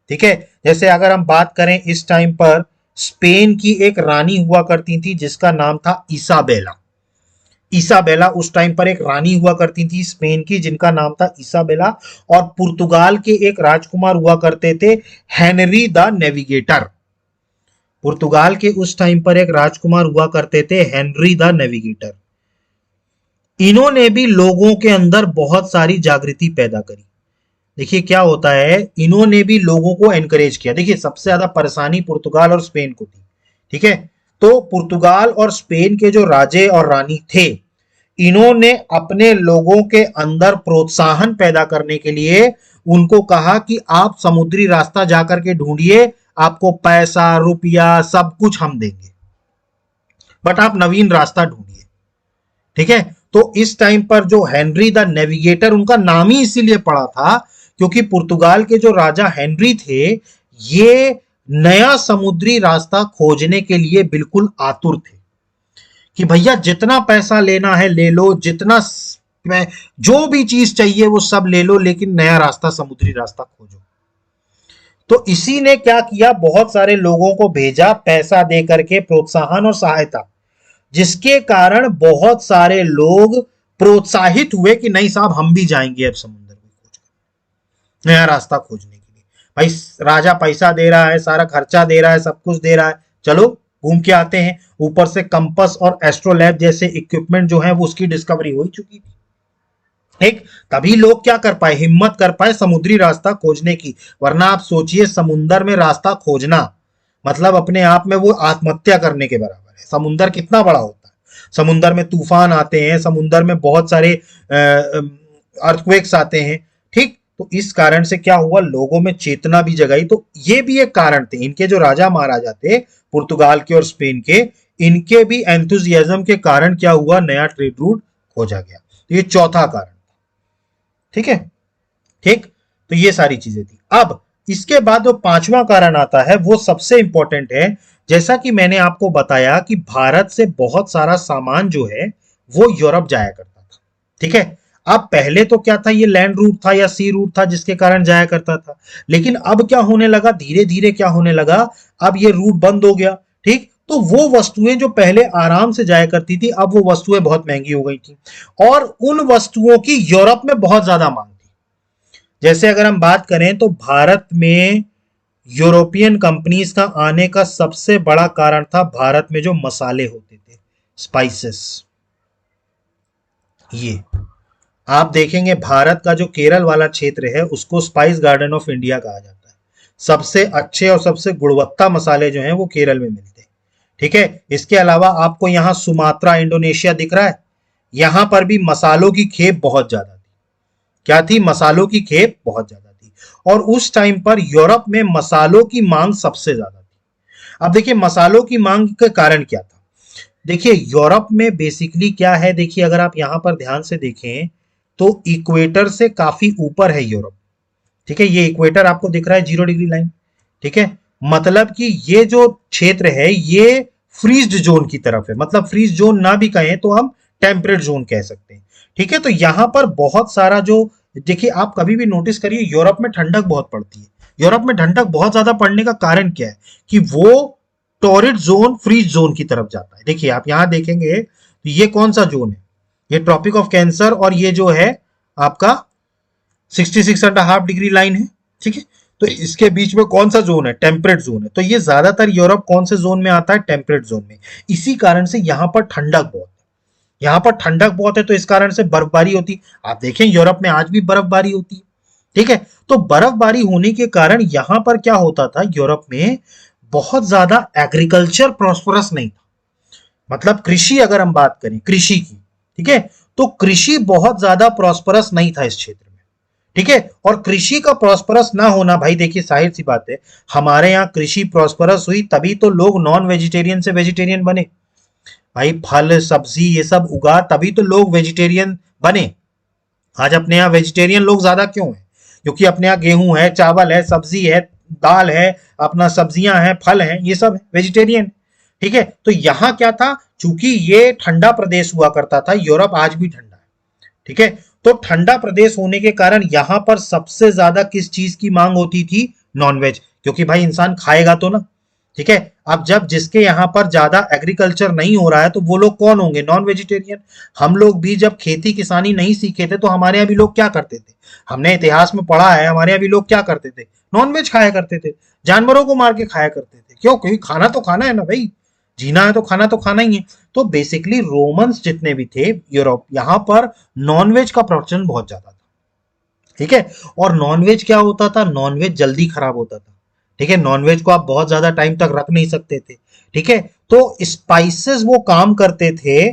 ठीक है, जैसे अगर हम बात करें इस टाइम पर स्पेन की एक रानी हुआ करती थी जिसका नाम था इसाबेला। इसाबेला उस टाइम पर एक रानी हुआ करती थी स्पेन की जिनका नाम था इसाबेला, और पुर्तगाल के एक राजकुमार हुआ करते थे हेनरी द नेविगेटर। पुर्तगाल के उस टाइम पर एक राजकुमार हुआ करते थे हेनरी द नेविगेटर। इन्होंने भी लोगों के अंदर बहुत सारी जागृति पैदा करी। देखिए क्या होता है, इन्होंने भी लोगों को एनकरेज किया। देखिए सबसे ज्यादा परेशानी पुर्तगाल और स्पेन को थी, ठीक है, तो पुर्तगाल और स्पेन के जो राजे और रानी थे, इन्होंने अपने लोगों के अंदर प्रोत्साहन पैदा करने के लिए उनको कहा कि आप समुद्री रास्ता जाकर के ढूंढिए, आपको पैसा रुपया सब कुछ हम देंगे, बट आप नवीन रास्ता ढूंढिए। ठीक है, तो इस टाइम पर जो हेनरी द नेविगेटर, उनका नाम ही इसीलिए पड़ा था क्योंकि पुर्तगाल के जो राजा हेनरी थे, ये नया समुद्री रास्ता खोजने के लिए बिल्कुल आतुर थे कि भैया जितना पैसा लेना है ले लो, जितना जो भी चीज चाहिए वो सब ले लो, लेकिन नया रास्ता, समुद्री रास्ता खोजो। तो इसी ने क्या किया, बहुत सारे लोगों को भेजा पैसा दे करके, प्रोत्साहन और सहायता, जिसके कारण बहुत सारे लोग प्रोत्साहित हुए कि नहीं साहब हम भी जाएंगे अब समुद्र में खोज, नया रास्ता खोजने के लिए। भाई राजा पैसा दे रहा है, सारा खर्चा दे रहा है, सब कुछ दे रहा है, चलो घूम के आते हैं। ऊपर से कंपास और एस्ट्रोलैब जैसे इक्विपमेंट जो है वो उसकी डिस्कवरी हो चुकी थी। ठीक, तभी लोग क्या कर पाए, हिम्मत कर पाए समुद्री रास्ता खोजने की। वरना आप सोचिए समुद्र में रास्ता खोजना मतलब अपने आप में वो आत्महत्या करने के बराबर है। समुद्र कितना बड़ा होता है, समुद्र में तूफान आते हैं, समुद्र में बहुत सारे अर्थक्वेक्स आते हैं। ठीक, तो इस कारण से क्या हुआ, लोगों में चेतना भी जगाई। तो ये भी एक कारण थे, इनके जो राजा महाराजा थे पुर्तगाल के और स्पेन के, इनके भी एंथुजियाज्म के कारण क्या हुआ, नया ट्रेड रूट खोजा गया। तो ये चौथा कारण। ठीक है, ठीक, तो ये सारी चीजें थी। अब इसके बाद जो पांचवा कारण आता है वो सबसे इंपॉर्टेंट है। जैसा कि मैंने आपको बताया कि भारत से बहुत सारा सामान जो है वो यूरोप जाया करता था। ठीक है, अब पहले तो क्या था, ये लैंड रूट था या सी रूट था जिसके कारण जाया करता था, लेकिन अब क्या होने लगा, धीरे धीरे क्या होने लगा, अब ये रूट बंद हो गया। ठीक, तो वो वस्तुएं जो पहले आराम से जाया करती थी, अब वो वस्तुएं बहुत महंगी हो गई थी और उन वस्तुओं की यूरोप में बहुत ज्यादा मांग थी। जैसे अगर हम बात करें तो भारत में यूरोपियन कंपनीज का आने का सबसे बड़ा कारण था भारत में जो मसाले होते थे, स्पाइसेस। ये आप देखेंगे भारत का जो केरल वाला क्षेत्र है उसको स्पाइस गार्डन ऑफ इंडिया कहा जाता है। सबसे अच्छे और सबसे गुणवत्ता मसाले जो हैं वो केरल में मिलते हैं। ठीक है, इसके अलावा आपको यहाँ सुमात्रा इंडोनेशिया दिख रहा है, यहां पर भी मसालों की खेप बहुत ज्यादा थी। क्या थी, मसालों की खेप बहुत ज्यादा थी, और उस टाइम पर यूरोप में मसालों की मांग सबसे ज्यादा थी। अब देखिए मसालों की मांग के कारण क्या था, देखिए यूरोप में बेसिकली क्या है, देखिए अगर आप यहां पर ध्यान से देखें तो इक्वेटर से काफी ऊपर है यूरोप। ठीक है, ये इक्वेटर आपको दिख रहा है 0 डिग्री लाइन। ठीक है, मतलब कि ये जो क्षेत्र है ये फ्रीज्ड जोन की तरफ है, मतलब फ्रीज जोन ना भी कहें तो हम टेम्परेट जोन कह सकते हैं। ठीक है, तो यहां पर बहुत सारा जो, देखिए आप कभी भी नोटिस करिए यूरोप में ठंडक बहुत पड़ती है। यूरोप में ठंडक बहुत ज्यादा पड़ने का कारण क्या है कि वो टॉरिड जोन, फ्रीज जोन की तरफ जाता है। देखिए आप यहां देखेंगे तो ये कौन सा जोन है, ये ट्रॉपिक ऑफ कैंसर, और ये जो है आपका 66.5 डिग्री लाइन है। ठीक है, तो इसके बीच में कौन सा जोन है, टेम्परेट जोन है। तो ये ज्यादातर यूरोप कौन से जोन में आता है, टेम्परेट जोन में। इसी कारण से यहां पर ठंडक बहुत है। यहाँ पर ठंडक बहुत है तो इस कारण से बर्फबारी होती। आप देखें यूरोप में आज भी बर्फबारी होती है, ठीक है। तो बर्फबारी होने के कारण यहां पर क्या होता था, यूरोप में बहुत ज्यादा एग्रीकल्चर प्रॉस्परस नहीं था। मतलब कृषि, अगर हम बात करें कृषि की, ठीक है, तो कृषि बहुत ज्यादा प्रॉस्परस नहीं था इस क्षेत्र में, ठीक है। और कृषि का प्रॉस्परस ना होना, भाई देखिए जाहिर सी बात है, हमारे यहाँ कृषि प्रॉस्परस हुई तभी तो लोग नॉन वेजिटेरियन से वेजिटेरियन बने। भाई फल सब्जी ये सब उगा तभी तो लोग वेजिटेरियन बने। आज अपने यहाँ वेजिटेरियन लोग ज्यादा क्यों हैं? क्योंकि अपने यहाँ गेहूं है, चावल है, सब्जी है, दाल है, अपना सब्जियां हैं, फल हैं, ये सब वेजिटेरियन, ठीक है। तो यहाँ क्या था, चूंकि ये ठंडा प्रदेश हुआ करता था, यूरोप आज भी ठंडा है, ठीक है। तो ठंडा प्रदेश होने के कारण यहां पर सबसे ज्यादा किस चीज की मांग होती थी? नॉनवेज, क्योंकि भाई इंसान खाएगा तो ना, ठीक है। अब जब जिसके यहाँ पर ज्यादा एग्रीकल्चर नहीं हो रहा है तो वो लोग कौन होंगे? Non vegetarian. हम लोग भी जब खेती किसानी नहीं सीखे थे तो हमारे यहाँ भी लोग क्या करते थे? हमने इतिहास में पढ़ा है, हमारे यहाँ भी लोग क्या करते थे? नॉनवेज खाया करते थे, जानवरों को मार के खाया करते थे। क्यों? क्योंकि खाना तो खाना है ना भाई, जीना है तो खाना ही है। तो बेसिकली रोमन्स जितने भी थे यूरोप, यहाँ पर नॉनवेज का प्रचलन बहुत ज्यादा था, ठीक है। और नॉनवेज क्या होता था? नॉनवेज जल्दी खराब होता था, ठीक है। नॉनवेज को आप बहुत ज्यादा टाइम तक रख नहीं सकते थे, ठीक है। तो स्पाइसेस वो काम करते थे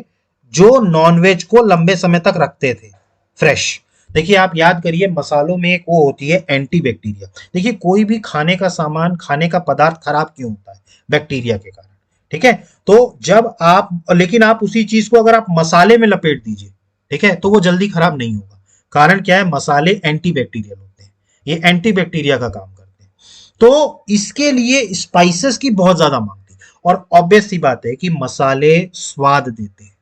जो नॉनवेज को लंबे समय तक रखते थे फ्रेश। देखिए आप याद करिए, मसालों में एक वो होती है एंटी बैक्टीरिया। देखिए कोई भी खाने का सामान, खाने का पदार्थ खराब क्यों होता है? बैक्टीरिया के कारण, ठीक है। तो जब आप, लेकिन आप उसी चीज को अगर आप मसाले में लपेट दीजिए, ठीक है, तो वो जल्दी खराब नहीं होगा। कारण क्या है? मसाले एंटी बैक्टीरियल होते हैं, ये एंटी बैक्टीरिया का काम करते हैं। तो इसके लिए स्पाइसेस की बहुत ज्यादा मांग थी। और ऑब्वियस सी बात है कि मसाले स्वाद देते हैं।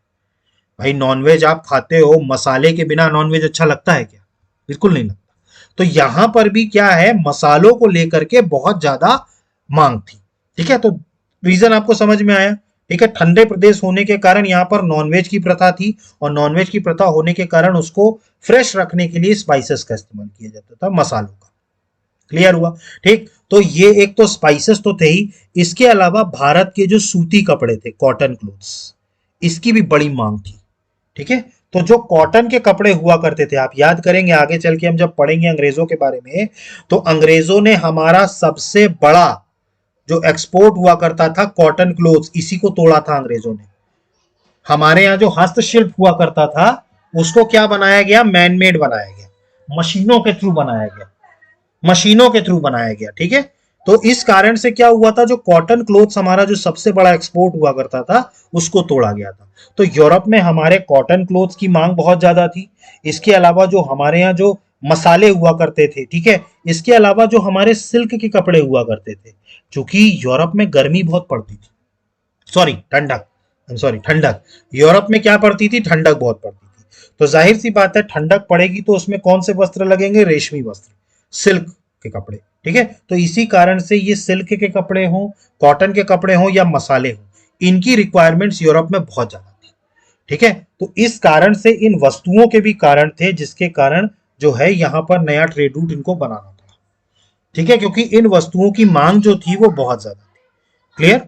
भाई नॉनवेज आप खाते हो, मसाले के बिना नॉनवेज अच्छा लगता है क्या? बिल्कुल नहीं लगता। तो यहां पर भी क्या है, मसालों को लेकर के बहुत ज्यादा मांग थी, ठीक है। तो रीजन आपको समझ में आया, ठीक है। ठंडे प्रदेश होने के कारण यहाँ पर नॉनवेज की प्रथा थी, और नॉनवेज की प्रथा होने के कारण उसको फ्रेश रखने के लिए स्पाइसेस का इस्तेमाल किया जाता था, मसालों का। क्लियर हुआ? ठीक। तो ये एक तो स्पाइसेस तो थे ही, इसके अलावा भारत के जो सूती कपड़े थे, कॉटन क्लोथ्स, इसकी भी बड़ी मांग थी, ठीक है। तो जो कॉटन के कपड़े हुआ करते थे, आप याद करेंगे आगे चल के हम जब पढ़ेंगे अंग्रेजों के बारे में, तो अंग्रेजों ने हमारा सबसे बड़ा जो एक्सपोर्ट हुआ करता था कॉटन क्लोथ्स, इसी को तोड़ा था अंग्रेजों ने। हमारे यहाँ जो हस्तशिल्प हुआ करता था उसको क्या बनाया गया? मैनमेड बनाया गया, मशीनों के थ्रू बनाया गया, मशीनों के थ्रू बनाया गया, ठीक है। तो इस कारण से क्या हुआ था, जो कॉटन क्लोथ्स हमारा जो सबसे बड़ा एक्सपोर्ट हुआ करता था उसको तोड़ा गया था। तो यूरोप में हमारे कॉटन क्लोथ्स की मांग बहुत ज्यादा थी। इसके अलावा जो हमारे यहाँ जो मसाले हुआ करते थे, ठीक है, इसके अलावा जो हमारे सिल्क के कपड़े हुआ करते थे, क्योंकि यूरोप में गर्मी बहुत पड़ती थी, सॉरी ठंडक, सॉरी ठंडक, यूरोप में क्या पड़ती थी? ठंडक बहुत पड़ती थी। तो जाहिर सी बात है ठंडक पड़ेगी तो उसमें कौन से वस्त्र लगेंगे? रेशमी वस्त्र, सिल्क के कपड़े, ठीक है। तो इसी कारण से ये सिल्क के कपड़े हों, कॉटन के कपड़े हों या मसाले हों, इनकी रिक्वायरमेंट्स यूरोप में बहुत ज्यादा थी, ठीक है। तो इस कारण से इन वस्तुओं के भी कारण थे, जिसके कारण जो है यहाँ पर नया ट्रेड रूट इनको बनाना पड़ा, ठीक है, क्योंकि इन वस्तुओं की मांग जो थी वो बहुत ज्यादा थी। क्लियर?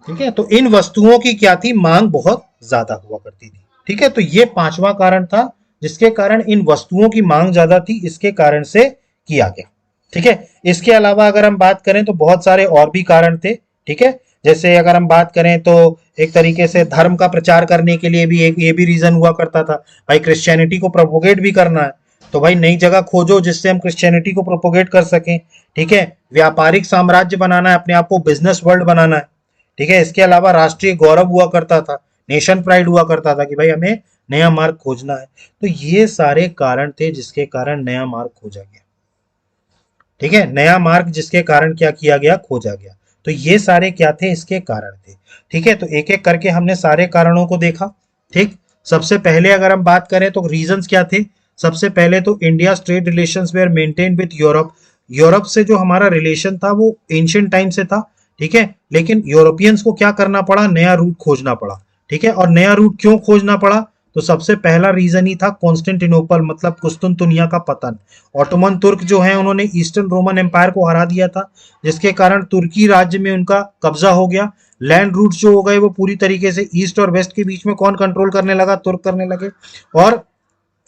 ठीक है। तो इन वस्तुओं की क्या थी? मांग बहुत ज्यादा हुआ करती थी, ठीक है। तो ये पांचवा कारण था जिसके कारण इन वस्तुओं की मांग ज्यादा थी, इसके कारण से किया गया, ठीक है। इसके अलावा अगर हम बात करें तो बहुत सारे और भी कारण थे, ठीक है। जैसे अगर हम बात करें तो एक तरीके से धर्म का प्रचार करने के लिए भी एक ये भी रीजन हुआ करता था, भाई क्रिश्चियनिटी को प्रोपोगेट भी करना है, तो भाई नई जगह खोजो जिससे हम क्रिश्चियनिटी को प्रोपोगेट कर सकें, ठीक है। व्यापारिक साम्राज्य बनाना है, अपने आप को बिजनेस वर्ल्ड बनाना है, ठीक है। इसके अलावा राष्ट्रीय गौरव हुआ करता था, नेशन प्राइड हुआ करता था कि भाई हमें नया मार्ग खोजना है। तो ये सारे कारण थे जिसके कारण नया मार्ग खोजा गया, ठीक है। नया मार्ग जिसके कारण क्या किया गया? खोजा गया। तो ये सारे क्या थे? इसके कारण थे, ठीक है। तो एक एक करके हमने सारे कारणों को देखा, ठीक। सबसे पहले अगर हम बात करें तो रीजंस क्या थे? सबसे पहले तो India trade relations were maintain with Europe. Europe से जो हमारा रिलेशन था वो एंशियंट टाइम से था, ठीक है। लेकिन यूरोपियंस को क्या करना पड़ा? नया रूट खोजना पड़ा, ठीक है। और नया रूट क्यों खोजना पड़ा? तो सबसे पहला रीजन ही था कॉन्स्टेंटिनोपल मतलब कुस्तुनतुनिया का पतन। ऑटोमन तुर्क जो है उन्होंने ईस्टर्न रोमन एम्पायर को हरा दिया था, जिसके कारण तुर्की राज्य में उनका कब्जा हो गया। लैंड रूट्स जो हो गए वो पूरी तरीके से ईस्ट और वेस्ट के बीच में कौन कंट्रोल करने लगा, तुर्क करने लगे। और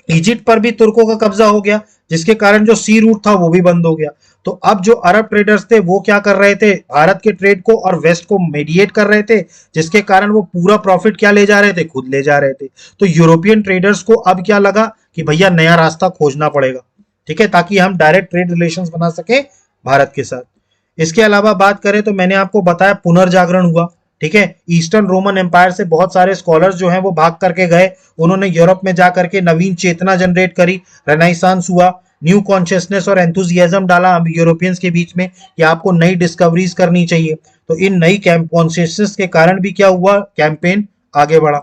इजिप्ट पर भी तुर्कों का कब्जा हो गया, जिसके कारण जो सी रूट था वो भी बंद हो गया। तो अब जो अरब ट्रेडर्स थे वो क्या कर रहे थे, भारत के ट्रेड को और वेस्ट को मीडिएट कर रहे थे, जिसके कारण वो पूरा प्रॉफिट क्या ले जा रहे थे, खुद ले जा रहे थे। तो यूरोपियन ट्रेडर्स को अब क्या लगा कि भैया नया रास्ता खोजना पड़ेगा, ठीक है, ताकि हम डायरेक्ट ट्रेड रिलेशंस बना सके भारत के साथ। इसके अलावा बात करें तो मैंने आपको बताया पुनर्जागरण हुआ, ठीक है। ईस्टर्न रोमन एम्पायर से बहुत सारे स्कॉलर्स जो हैं वो भाग करके गए, उन्होंने यूरोप में जा करके नवीन चेतना जनरेट करी, रेनाइसांस हुआ, न्यू कॉन्शियसनेस और एंथुजियाज्म डाला यूरोपियंस के बीच में कि आपको नई डिस्कवरीज करनी चाहिए। तो इन नई कॉन्शियसनेस के कारण भी क्या हुआ, कैंपेन आगे बढ़ा,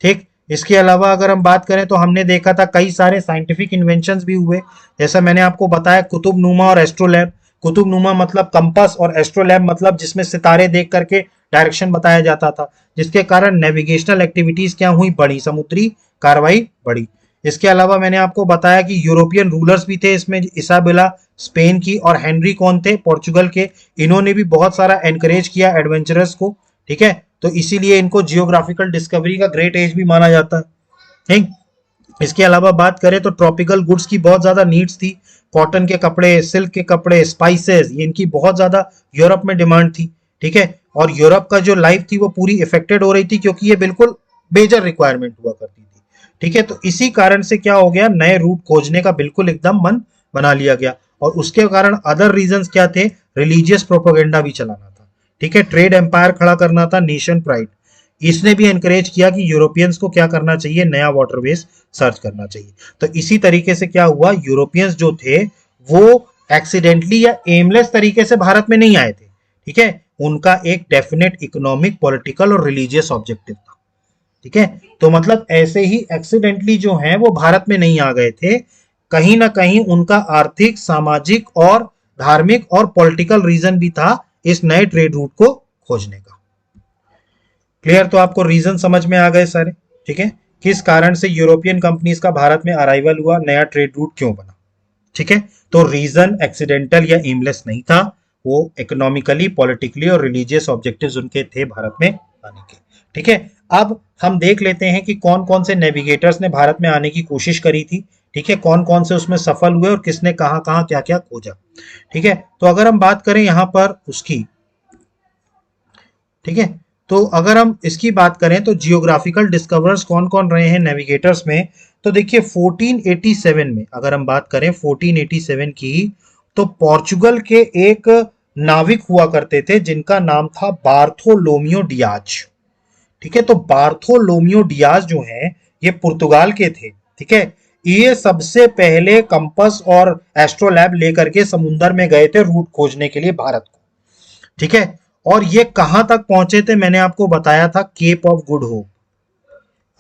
ठीक। इसके अलावा अगर हम बात करें तो हमने देखा था कई सारे साइंटिफिक इन्वेंशंस भी हुए, जैसा मैंने आपको बताया कुतुबनुमा और एस्ट्रोलैब। कुतुबनुमा मतलब कंपास और एस्ट्रोलैब मतलब जिसमें सितारे देख करके डायरेक्शन बताया जाता था, जिसके कारण नेविगेशनल एक्टिविटीज क्या हुई, बढ़ी, समुद्री कार्रवाई बढ़ी। इसके अलावा मैंने आपको बताया कि यूरोपियन रूलर्स भी थे इसमें, इसाबेला स्पेन की और हेनरी कौन थे, पोर्चुगल के। इन्होंने भी बहुत सारा एनकरेज किया एडवेंचरर्स को, ठीक है। तो इसीलिए इनको जियोग्राफिकल डिस्कवरी का ग्रेट एज भी माना जाता है, ठीक। इसके अलावा बात करें तो ट्रॉपिकल गुड्स की बहुत ज्यादा नीड्स थी, कॉटन के कपड़े, सिल्क के कपड़े, स्पाइसेस, इनकी बहुत ज्यादा यूरोप में डिमांड थी, ठीक है। और यूरोप का जो लाइफ थी वो पूरी इफेक्टेड हो रही थी, क्योंकि ये बिल्कुल मेजर रिक्वायरमेंट हुआ करती थी, ठीक है। तो इसी कारण से क्या हो गया, नए रूट खोजने का बिल्कुल एकदम मन बना लिया गया। और उसके कारण अदर रीजंस क्या थे, रिलीजियस प्रोपोगेंडा भी चलाना था, ठीक है, ट्रेड एम्पायर खड़ा करना था, नेशन प्राइड। इसने भी एनकरेज किया कि यूरोपियंस को क्या करना चाहिए, नया वाटरवेज सर्च करना चाहिए। तो इसी तरीके से क्या हुआ, यूरोपियंस जो थे वो एक्सीडेंटली या एमलेस तरीके से भारत में नहीं आए थे, ठीक है। उनका एक डेफिनेट इकोनॉमिक, पॉलिटिकल और रिलीजियस ऑब्जेक्टिव था, ठीक है। तो मतलब ऐसे ही एक्सीडेंटली जो है वो भारत में नहीं आ गए थे, कहीं ना कहीं उनका आर्थिक, सामाजिक और धार्मिक और पॉलिटिकल रीजन भी था इस नए ट्रेड रूट को खोजने का। क्लियर, तो आपको रीजन समझ में आ गए सारे, ठीक है, किस कारण से यूरोपियन कंपनीज का भारत में अराइवल हुआ, नया ट्रेड रूट क्यों बना, ठीक है। तो रीजन एक्सीडेंटल या एमलेस नहीं था, वो इकोनॉमिकली, पॉलिटिकली और रिलीजियस ऑब्जेक्टिव्स उनके थे भारत में आने के, ठीक है। अब हम देख लेते हैं कि कौन कौन से नेविगेटर्स ने भारत में आने की कोशिश करी थी, ठीक है, कौन कौन से उसमें सफल हुए और किसने कहां कहां क्या क्या खोजा, ठीक है। तो अगर हम बात करें यहां पर उसकी, ठीक है, तो अगर हम इसकी बात करें तो जियोग्राफिकल डिस्कवरर्स कौन कौन रहे हैं नेविगेटर्स में, तो देखिए 1487 में अगर हम बात करें 1487 की, तो पोर्चुगल के एक नाविक हुआ करते थे जिनका नाम था बार्थोलोमियो डियाज, ठीक है। तो बार्थोलोमियो डियाज जो है ये पुर्तगाल के थे, ठीक है। ये सबसे पहले कंपास और एस्ट्रोलैब लेकर के समुद्र में गए थे रूट खोजने के लिए भारत को, ठीक है। और ये कहां तक पहुंचे थे, मैंने आपको बताया था Cape of Good Hope.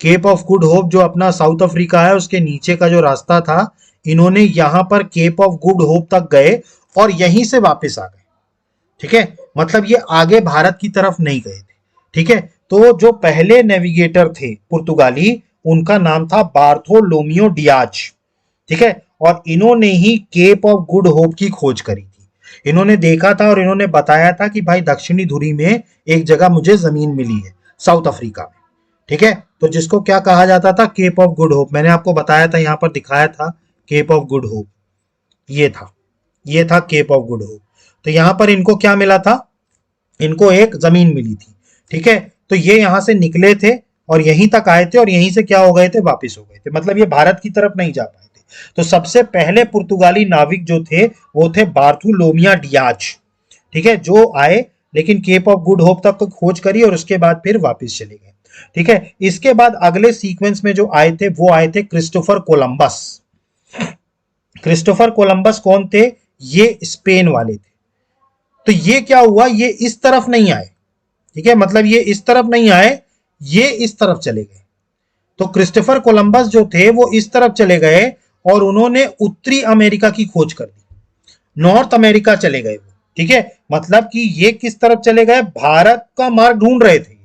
Cape of Good Hope जो अपना साउथ अफ्रीका है उसके नीचे का जो रास्ता था, इन्होंने यहां पर केप ऑफ गुड होप तक गए और यहीं से वापस आ गए, ठीक है। मतलब ये आगे भारत की तरफ नहीं गए थे, ठीक है। तो जो पहले नेविगेटर थे पुर्तगाली, उनका नाम था बार्थोलोमियो डियाज, ठीक है। और इन्होंने he kept of Good hope की खोज करी थी। इन्होंने देखा था और इन्होंने बताया था कि भाई दक्षिणी ध्रुवी में एक जगह मुझे जमीन मिली है साउथ अफ्रीका में, ठीक है। तो जिसको क्या कहा जाता था, केप ऑफ गुड होप। मैंने आपको बताया था, यहां पर दिखाया था केप ऑफ गुड होप, ये था केप ऑफ गुड होप। तो यहां पर इनको क्या मिला था, इनको एक जमीन मिली थी, ठीक है। तो ये यहां से निकले थे और यहीं तक आए थे और यहीं से क्या हो गए थे, वापिस हो गए थे। मतलब ये भारत की तरफ नहीं जा पाए थे। तो सबसे पहले पुर्तगाली नाविक जो थे वो थे बार्थोलोमियो डियाज, ठीक है, जो आए लेकिन केप ऑफ गुड होप तक खोज करी और उसके बाद फिर वापस चले गए, ठीक है। इसके बाद अगले सीक्वेंस में जो आए थे वो आए थे क्रिस्टोफर कोलंबस। क्रिस्टोफर कोलंबस कौन थे, ये स्पेन वाले थे। तो ये क्या हुआ, ये इस तरफ नहीं आए, ठीक है, मतलब ये इस तरफ नहीं आए, ये इस तरफ चले गए। तो क्रिस्टोफर कोलंबस जो थे वो इस तरफ चले गए और उन्होंने उत्तरी अमेरिका की खोज कर दी, नॉर्थ अमेरिका चले गए वो, ठीक है। मतलब कि ये किस तरफ चले गए, भारत का मार्ग ढूंढ रहे थे,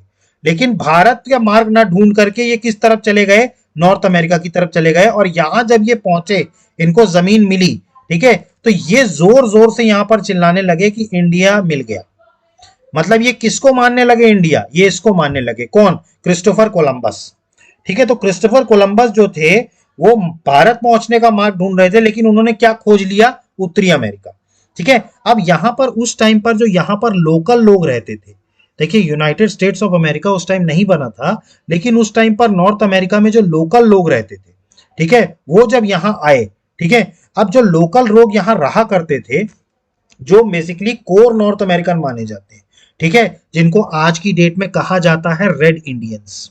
लेकिन भारत का मार्ग ना ढूंढ करके ये किस तरफ चले गए, नॉर्थ अमेरिका की तरफ चले गए, और यहां जब ये पहुंचे, इनको जमीन मिली, ठीक है, तो ये जोर जोर से यहां पर चिल्लाने लगे कि इंडिया मिल गया। मतलब ये किसको मानने लगे? इंडिया। ये इसको मानने लगे। कौन? Christopher Columbus. ठीक है, तो क्रिस्टोफर कोलंबस जो थे वो भारत पहुंचने का मार्ग ढूंढ रहे थे, लेकिन उन्होंने क्या खोज लिया? उत्तरी अमेरिका। ठीक है, अब यहां पर उस टाइम पर जो यहां पर लोकल लोग रहते थे, देखिए यूनाइटेड स्टेट्स ऑफ अमेरिका उस टाइम नहीं बना था, लेकिन उस टाइम पर नॉर्थ अमेरिका में जो लोकल लोग रहते थे, ठीक है, वो जब यहां आए, ठीक है, अब जो लोकल लोग यहां रहा करते थे, जो बेसिकली कोर नॉर्थ अमेरिकन माने जाते हैं, ठीक है, जिनको आज की डेट में कहा जाता है रेड इंडियंस।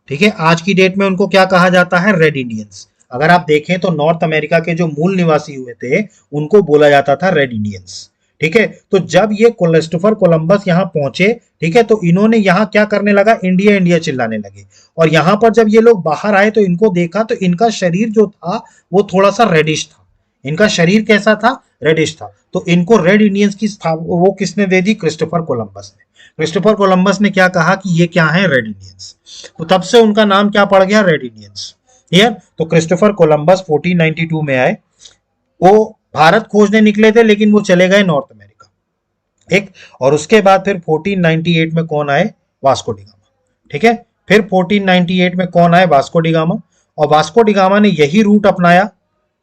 ठीक है, आज की डेट में उनको क्या कहा जाता है? Red Indians. अगर आप देखें तो नॉर्थ अमेरिका के जो मूल निवासी हुए थे, उनको बोला जाता था रेड इंडियंस। ठीक है, तो जब ये क्रिस्टोफर कोलंबस यहां पहुंचे, ठीक है, तो इन्होंने यहां क्या करने लगा? इंडिया इंडिया चिल्लाने लगे। और यहां पर जब ये लोग बाहर आए तो इनको देखा तो इनका शरीर जो था वो थोड़ा सा रेडिश था। इनका शरीर कैसा था? रेडिश था। तो इनको रेड इंडियंस की वो किसने दे दी? क्रिस्टोफर कोलंबस ने। क्रिस्टोफर कोलंबस ने क्या कहा कि ये क्या है? Red Indians. तो तब से उनका नाम क्या पड़ गया? Red Indians. क्लियर? तो क्रिस्टोफर कोलंबस 1492 में आए। वो भारत खोजने निकले थे, लेकिन वो चले गए नॉर्थ अमेरिका। ठीक, और उसके बाद फिर 1498 में कौन आए? Vasco D gamma. ठीक है, फिर 1498 में कौन आए? Vasco D gamma. और वास्को डी गामा ने यही रूट अपनाया,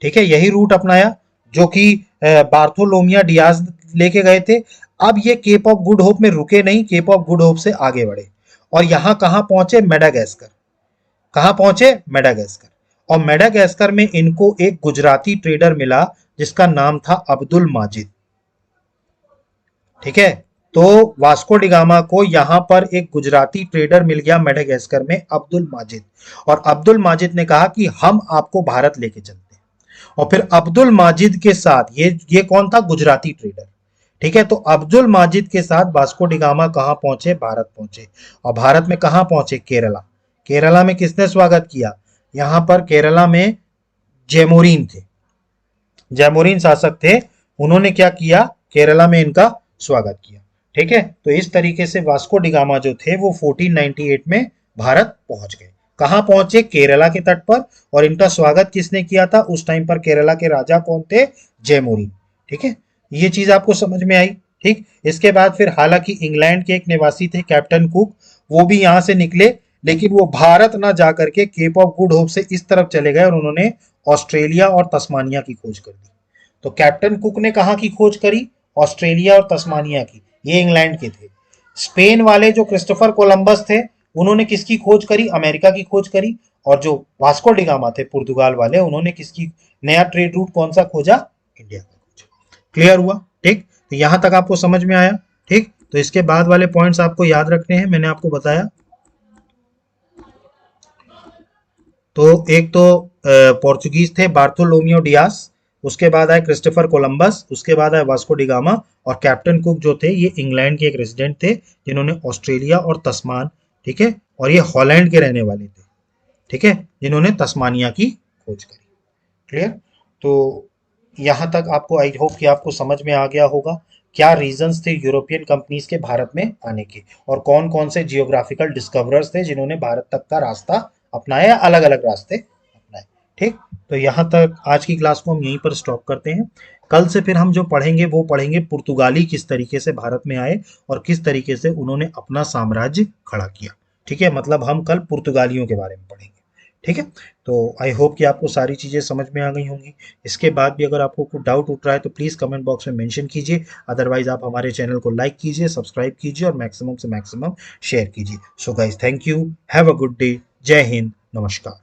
ठीक है, यही रूट अपनाया जो कि बार्थोलोमिया डियाज लेके गए थे। अब ये केप ऑफ गुड होप में रुके नहीं, केप ऑफ गुड होप से आगे बढ़े, और यहां कहां पहुंचे? मेडागास्कर। कहां पहुंचे? मेडागास्कर। और मेडागास्कर में इनको एक गुजराती ट्रेडर मिला जिसका नाम था अब्दुल माजिद। ठीक है, तो वास्को डिगामा को यहां पर एक गुजराती ट्रेडर मिल गया मेडागास्कर में, अब्दुल माजिद। और अब्दुल माजिद ने कहा कि हम आपको भारत लेके चलते हैं। और फिर अब्दुल माजिद के साथ ये कौन था? गुजराती ट्रेडर। ठीक है, तो अब्दुल माजिद के साथ वास्को डिगामा कहां पहुंचे? भारत पहुंचे। और भारत में कहां पहुंचे? केरला। केरला में किसने स्वागत किया? यहां पर केरला में जैमोरिन थे, जैमोरिन शासक थे। उन्होंने क्या किया? केरला में इनका स्वागत किया। ठीक है, तो इस तरीके से वास्को डिगामा जो थे वो 1498 में भारत पहुंच गए। कहां पहुंचे? केरला के तट पर। और इनका स्वागत किसने किया था? उस टाइम पर केरला के राजा कौन थे? जैमोरिन। ठीक है, ये चीज आपको समझ में आई। ठीक, इसके बाद फिर हालांकि इंग्लैंड के एक निवासी थे कैप्टन कुक, वो भी यहां से निकले, लेकिन वो भारत ना जाकर के केप ऑफ गुड होप से इस तरफ चले गए और उन्होंने ऑस्ट्रेलिया और तस्मानिया की खोज कर दी। तो कैप्टन कुक ने कहां की खोज करी? ऑस्ट्रेलिया और तस्मानिया की। ये इंग्लैंड के थे। स्पेन वाले जो क्रिस्टोफर कोलंबस थे, उन्होंने किसकी खोज करी? अमेरिका की खोज करी। और जो वास्को डिगामा थे पुर्तगाल वाले, उन्होंने किसकी नया ट्रेड रूट कौन सा खोजा? इंडिया का खोजा। क्लियर हुआ? ठीक, तो यहां तक आपको समझ में आया। ठीक, तो इसके बाद वाले पॉइंट्स आपको याद रखने हैं, मैंने आपको बताया। तो एक तो पोर्चुगीज थे बार्थोलोमियो डियास, उसके बाद आए क्रिस्टोफर कोलंबस, उसके बाद आए वास्को डिगामा, और कैप्टन कुक जो थे ये इंग्लैंड के एक रेजिडेंट थे जिन्होंने ऑस्ट्रेलिया और तस्मान, ठीक है, और ये हॉलैंड के रहने वाले थे, ठीक है, जिन्होंने तस्मानिया की खोज करी। क्लियर? तो यहाँ तक आपको आई होप कि आपको समझ में आ गया होगा क्या रीजंस थे यूरोपियन कंपनीज के भारत में आने के, और कौन कौन से जियोग्राफिकल डिस्कवरर्स थे जिन्होंने भारत तक का रास्ता अपनाया, अलग अलग रास्ते अपनाए। ठीक, तो यहाँ तक आज की क्लास को हम यहीं पर स्टॉप करते हैं। कल से फिर हम जो पढ़ेंगे वो पढ़ेंगे पुर्तगाली किस तरीके से भारत में आए और किस तरीके से उन्होंने अपना साम्राज्य खड़ा किया। ठीक है, मतलब हम कल पुर्तगालियों के बारे में पढ़ेंगे। ठीक है, तो आई होप कि आपको सारी चीज़ें समझ में आ गई होंगी। इसके बाद भी अगर आपको कोई डाउट उठ रहा है तो प्लीज़ कमेंट बॉक्स में मेंशन कीजिए। अदरवाइज आप हमारे चैनल को लाइक कीजिए, सब्सक्राइब कीजिए और मैक्सिमम से मैक्सिमम शेयर कीजिए। So guys, thank you, have a good day, जय हिंद, नमस्कार।